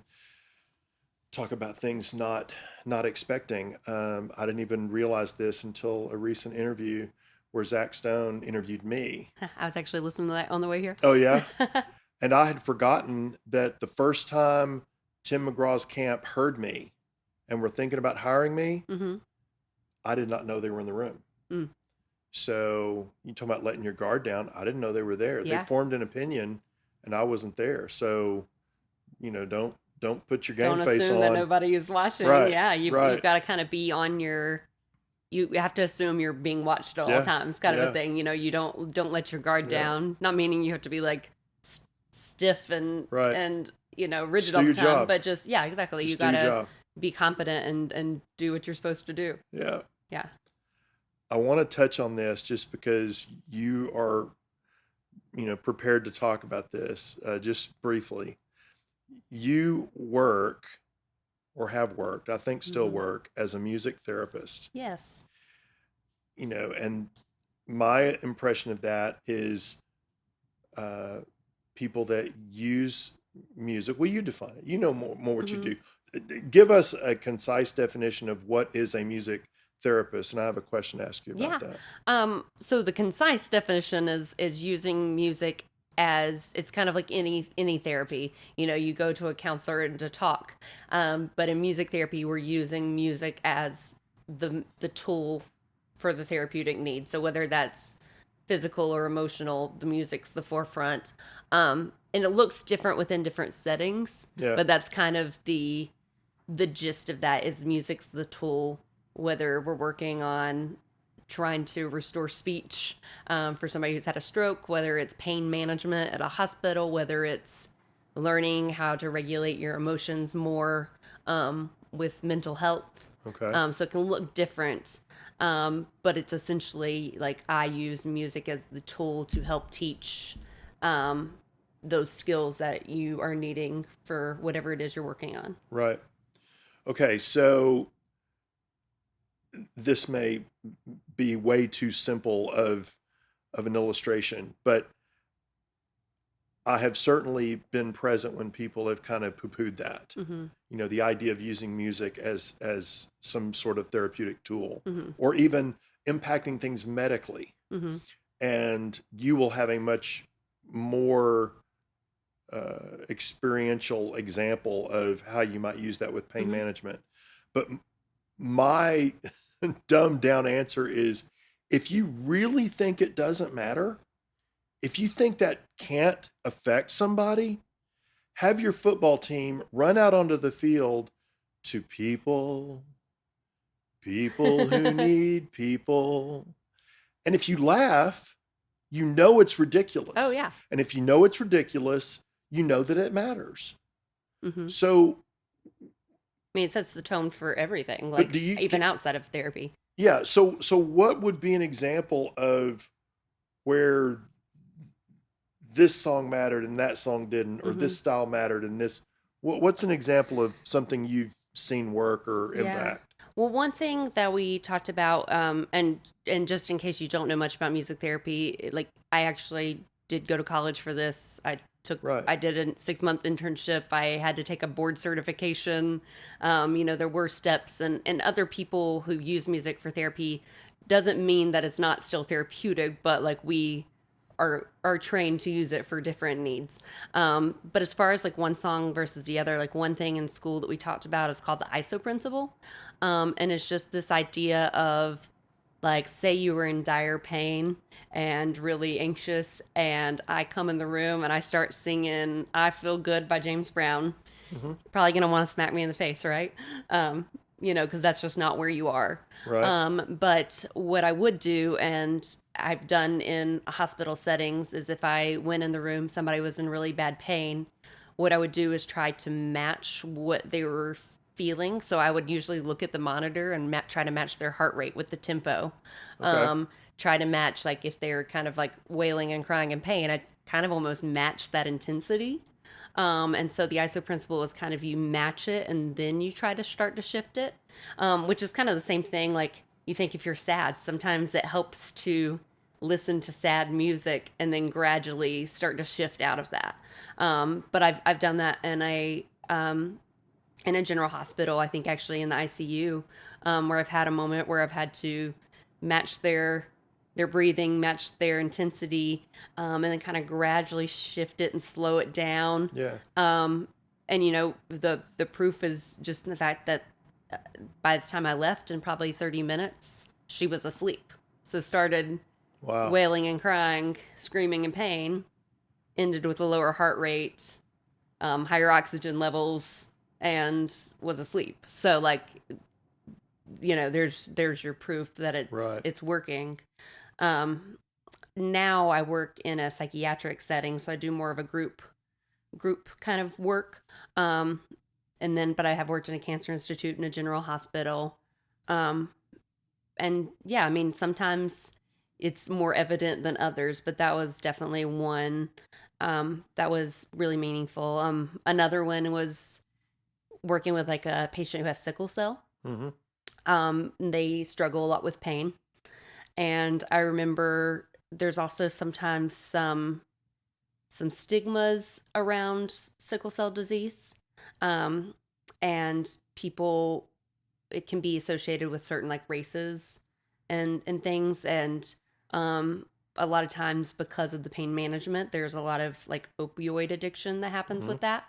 Speaker 2: talk about things not expecting. I didn't even realize this until a recent interview where Zach Stone interviewed me.
Speaker 1: I was actually listening to that on the way here.
Speaker 2: Oh yeah. And I had forgotten that the first time Tim McGraw's camp heard me and were thinking about hiring me, I did not know they were in the room. So you talk about letting your guard down. I didn't know they were there.
Speaker 1: Yeah.
Speaker 2: They formed an opinion and I wasn't there. So, don't put your game
Speaker 1: Don't
Speaker 2: face
Speaker 1: assume
Speaker 2: on.
Speaker 1: that nobody is watching.
Speaker 2: Right,
Speaker 1: Yeah, you've got to kind of be on your. You have to assume you're being watched at all times, kind of a thing. You don't let your guard down. Not meaning you have to be like stiff and rigid
Speaker 2: Just
Speaker 1: all
Speaker 2: do
Speaker 1: the
Speaker 2: your
Speaker 1: time,
Speaker 2: job.
Speaker 1: but just exactly.
Speaker 2: Just
Speaker 1: You
Speaker 2: do your
Speaker 1: got to
Speaker 2: job.
Speaker 1: be competent and do what you're supposed to do.
Speaker 2: Yeah.
Speaker 1: Yeah.
Speaker 2: I want to touch on this just because you are, prepared to talk about this just briefly. You work or have worked, I think still work, as a music therapist.
Speaker 1: Yes.
Speaker 2: And my impression of that is people that use music. Well, you define it. You know more what you do. Give us a concise definition of what is a music therapist, and I have a question to ask you about that.
Speaker 1: So the concise definition is using music as, it's kind of like any therapy. You go to a counselor and to talk, but in music therapy, we're using music as the tool for the therapeutic need. So whether that's physical or emotional, the music's the forefront, and it looks different within different settings.
Speaker 2: Yeah.
Speaker 1: But that's kind of the gist of that, is music's the tool. Whether we're working on trying to restore speech for somebody who's had a stroke, whether it's pain management at a hospital, whether it's learning how to regulate your emotions more with mental health.
Speaker 2: Okay.
Speaker 1: So it can look different, but it's essentially like I use music as the tool to help teach those skills that you are needing for whatever it is you're working on.
Speaker 2: Right. Okay, so this may be way too simple of an illustration, but I have certainly been present when people have kind of poo-pooed that. The idea of using music as some sort of therapeutic tool, or even impacting things medically. And you will have a much more experiential example of how you might use that with pain management. But my dumbed down answer is, if you really think it doesn't matter, if you think that can't affect somebody, have your football team run out onto the field to people who need people. And if you laugh, it's ridiculous.
Speaker 1: Oh, yeah.
Speaker 2: And if it's ridiculous, that it matters. So,
Speaker 1: I mean, it sets the tone for everything,
Speaker 2: But
Speaker 1: like
Speaker 2: do you-
Speaker 1: even outside of therapy.
Speaker 2: yeah. So what would be an example of where this song mattered and that song didn't, or this style mattered and this? What's an example of something you've seen work or impact?
Speaker 1: Well, one thing that we talked about, and just in case you don't know much about music therapy, like I actually did go to college for this. I
Speaker 2: Right.
Speaker 1: I did a 6-month internship. I had to take a board certification. There were steps, and other people who use music for therapy doesn't mean that it's not still therapeutic, but like we are trained to use it for different needs. But as far as like one song versus the other, like one thing in school that we talked about is called the ISO principle. And it's just this idea of like, say you were in dire pain and really anxious, and I come in the room and I start singing I Feel Good by James Brown. Probably gonna want to smack me in the face, right? Because that's just not where you are.
Speaker 2: Right.
Speaker 1: But what I would do, and I've done in hospital settings, is if I went in the room, somebody was in really bad pain, what I would do is try to match what they were feeling. So I would usually look at the monitor and try to match their heart rate with the tempo.
Speaker 2: Okay.
Speaker 1: Try to match, like, if they're kind of like wailing and crying in pain, I kind of almost match that intensity. And so the ISO principle is kind of you match it and then you try to start to shift it, which is kind of the same thing. Like, you think if you're sad, sometimes it helps to listen to sad music and then gradually start to shift out of that. But I've done that in a general hospital, I think actually in the ICU, where I've had a moment where I've had to match their breathing, match their intensity, and then kind of gradually shift it and slow it down.
Speaker 2: Yeah.
Speaker 1: And the proof is just in the fact that by the time I left, in probably 30 minutes, she was asleep. So started
Speaker 2: Wow.
Speaker 1: wailing and crying, screaming in pain, ended with a lower heart rate, higher oxygen levels, and was asleep. So like, there's your proof that
Speaker 2: Right.
Speaker 1: it's working. Now I work in a psychiatric setting, so I do more of a group kind of work. But I have worked in a cancer institute and a general hospital. And yeah, I mean, sometimes it's more evident than others, but that was definitely one that was really meaningful. Another one was working with like a patient who has sickle cell. They struggle a lot with pain. And I remember there's also sometimes some stigmas around sickle cell disease. And people, it can be associated with certain like races and things. And a lot of times because of the pain management, there's a lot of like opioid addiction that happens with that.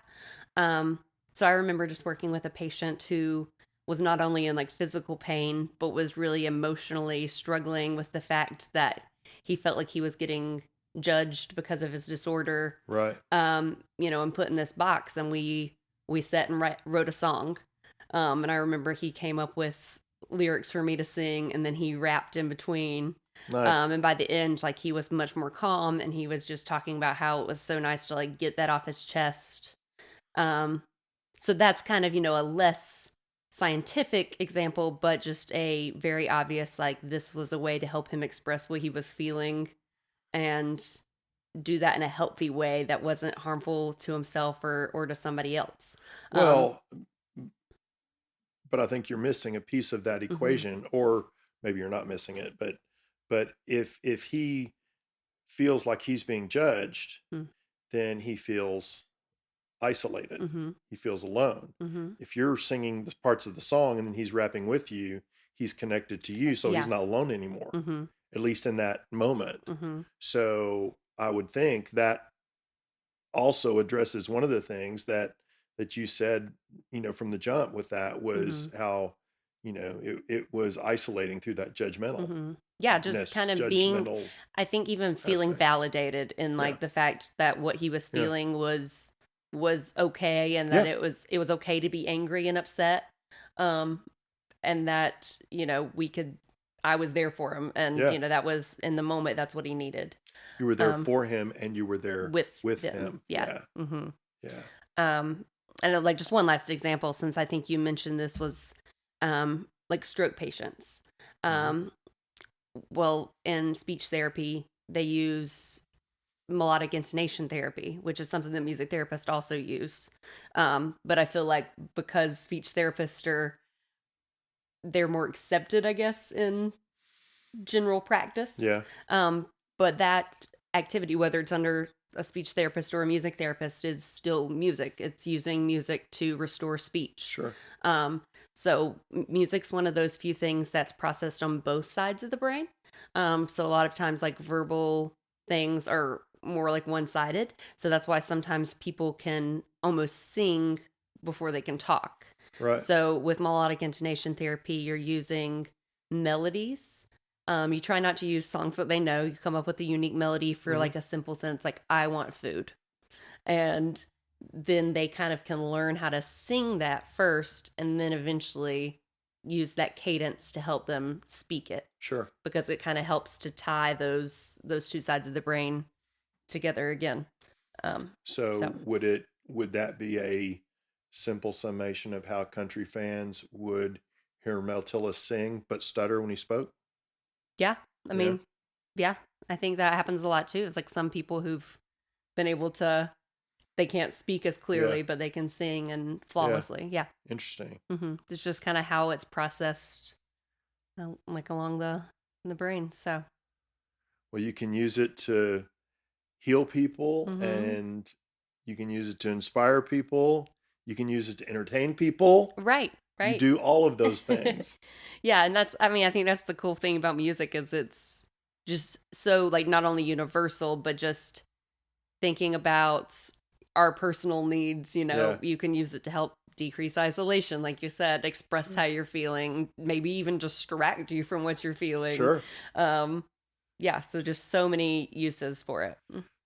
Speaker 1: So I remember just working with a patient who was not only in like physical pain, but was really emotionally struggling with the fact that he felt like he was getting judged because of his disorder.
Speaker 2: Right.
Speaker 1: And put in this box, and we sat and wrote a song. And I remember he came up with lyrics for me to sing, and then he rapped in between.
Speaker 2: Nice.
Speaker 1: And by the end, like, he was much more calm, and he was just talking about how it was so nice to like get that off his chest. So that's kind of, a less scientific example, but just a very obvious, like, this was a way to help him express what he was feeling and do that in a healthy way that wasn't harmful to himself or to somebody else.
Speaker 2: Well, but I think you're missing a piece of that equation, or maybe you're not missing it, but if he feels like he's being judged, then he feels isolated. He feels alone. If you're singing the parts of the song and then he's rapping with you, he's connected to you, so he's not alone anymore, at least in that moment. So I would think that also addresses one of the things that you said, from the jump with that was how, it was isolating through that judgmental.
Speaker 1: Yeah, just kind of being, I think, even feeling validated in like the fact that what he was feeling was okay, and that it was okay to be angry and upset, and that I was there for him, and that was in the moment, that's what he needed.
Speaker 2: You were there for him, and you were there with him.
Speaker 1: Yeah.
Speaker 2: Yeah.
Speaker 1: And like, just one last example, since I think you mentioned this, was like stroke patients. Well, in speech therapy, they use melodic intonation therapy, which is something that music therapists also use. But I feel like because speech therapists they're more accepted, I guess, in general practice.
Speaker 2: Yeah.
Speaker 1: But that activity, whether it's under a speech therapist or a music therapist is still music. It's using music to restore speech.
Speaker 2: Sure.
Speaker 1: So music's one of those few things that's processed on both sides of the brain. So a lot of times like verbal things are more like one-sided. So that's why sometimes people can almost sing before they can talk.
Speaker 2: Right.
Speaker 1: So with melodic intonation therapy, you're using melodies. You try not to use songs that they know. You come up with a unique melody for like a simple sentence, like I want food. And then they kind of can learn how to sing that first and then eventually use that cadence to help them speak it.
Speaker 2: Sure.
Speaker 1: Because it kind of helps to tie those two sides of the brain together again.
Speaker 2: So would that be a simple summation of how country fans would hear Mel Tillis sing but stutter when he spoke?
Speaker 1: Yeah. I mean, yeah, I think that happens a lot too. It's like some people who've been able to, they can't speak as clearly, but they can sing and flawlessly. Yeah.
Speaker 2: Interesting.
Speaker 1: It's just kind of how it's processed like along the brain. So,
Speaker 2: Well, you can use it to heal people and you can use it to inspire people. You can use it to entertain people.
Speaker 1: Right.
Speaker 2: You do all of those things.
Speaker 1: Yeah. And I think that's the cool thing about music is it's just so like not only universal, but just thinking about our personal needs, you can use it to help decrease isolation, like you said, express how you're feeling, maybe even distract you from what you're feeling.
Speaker 2: Sure.
Speaker 1: Yeah, so just so many uses for it.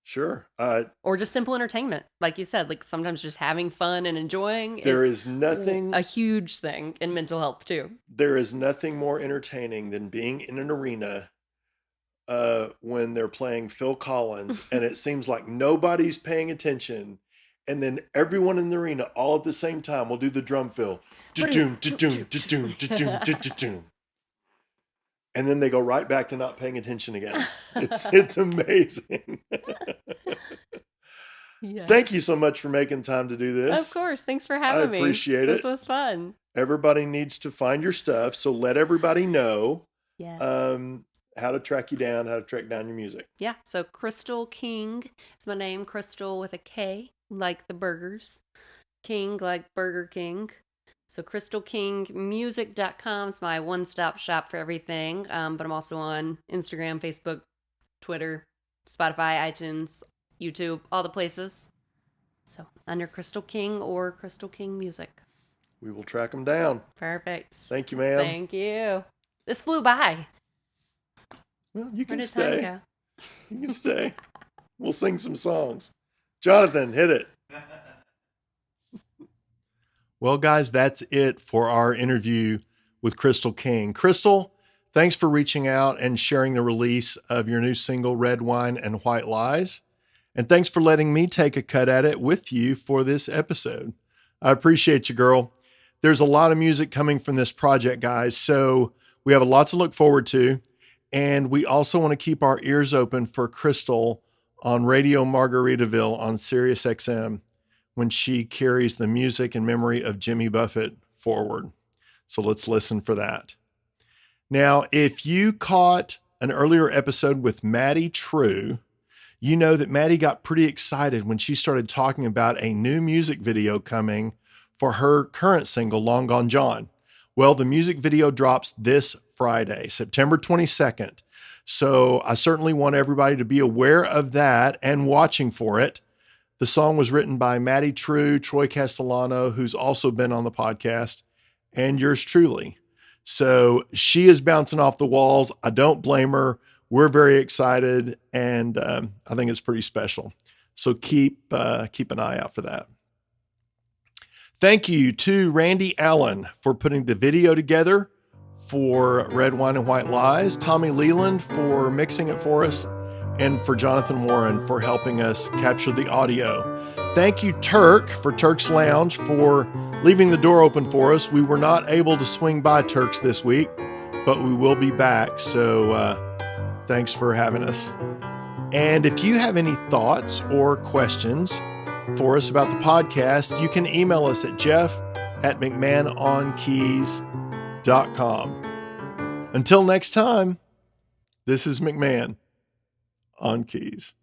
Speaker 2: Sure.
Speaker 1: Or just simple entertainment, like you said, like sometimes just having fun and enjoying
Speaker 2: there is nothing
Speaker 1: a huge thing in mental health too.
Speaker 2: There is nothing more entertaining than being in an arena when they're playing Phil Collins and it seems like nobody's paying attention. And then everyone in the arena all at the same time will do the drum fill. Da-doom, da-doom, da-doom, da-doom, da-doom. And then they go right back to not paying attention again. It's amazing.
Speaker 1: Yes.
Speaker 2: Thank you so much for making time to do this.
Speaker 1: Of course. Thanks for having me.
Speaker 2: I appreciate it.
Speaker 1: This was fun.
Speaker 2: Everybody needs to find your stuff. So let everybody know how to track you down, how to track down your music.
Speaker 1: Yeah. So Krystal King is my name. Krystal with a K, like the burgers. King, like Burger King. So krystalkingmusic.com is my one-stop shop for everything. But I'm also on Instagram, Facebook, Twitter, Spotify, iTunes, YouTube, all the places. So under Krystal King or Krystal King Music.
Speaker 2: We will track them down.
Speaker 1: Perfect.
Speaker 2: Thank you, ma'am.
Speaker 1: Thank you. This flew by.
Speaker 2: Well, you can
Speaker 1: Where did
Speaker 2: stay.
Speaker 1: time go?
Speaker 2: You can stay. We'll sing some songs. Jonathan, hit it. Well, guys, that's it for our interview with Krystal King. Krystal, thanks for reaching out and sharing the release of your new single, Red Wine and White Lies. And thanks for letting me take a cut at it with you for this episode. I appreciate you, girl. There's a lot of music coming from this project, guys, so we have a lot to look forward to. And we also want to keep our ears open for Krystal on Radio Margaritaville on Sirius XM when she carries the music and memory of Jimmy Buffett forward. So let's listen for that. Now, if you caught an earlier episode with Maddie True, you know that Maddie got pretty excited when she started talking about a new music video coming for her current single, Long Gone John. Well, the music video drops this Friday, September 22nd. So I certainly want everybody to be aware of that and watching for it. The song was written by Maddie True, Troy Castellano, who's also been on the podcast, and yours truly. So she is bouncing off the walls. I don't blame her. We're very excited, and I think it's pretty special. So keep an eye out for that. Thank you to Randy Allen for putting the video together for Red Wine and White Lies, Tommy Leland for mixing it for us, and for Jonathan Warren for helping us capture the audio. Thank you, Turk, for Turk's Lounge for leaving the door open for us. We were not able to swing by Turk's this week, but we will be back. So thanks for having us. And if you have any thoughts or questions for us about the podcast, you can email us at jeff@mcmahononkeys.com. Until next time, this is McMahon on Keys.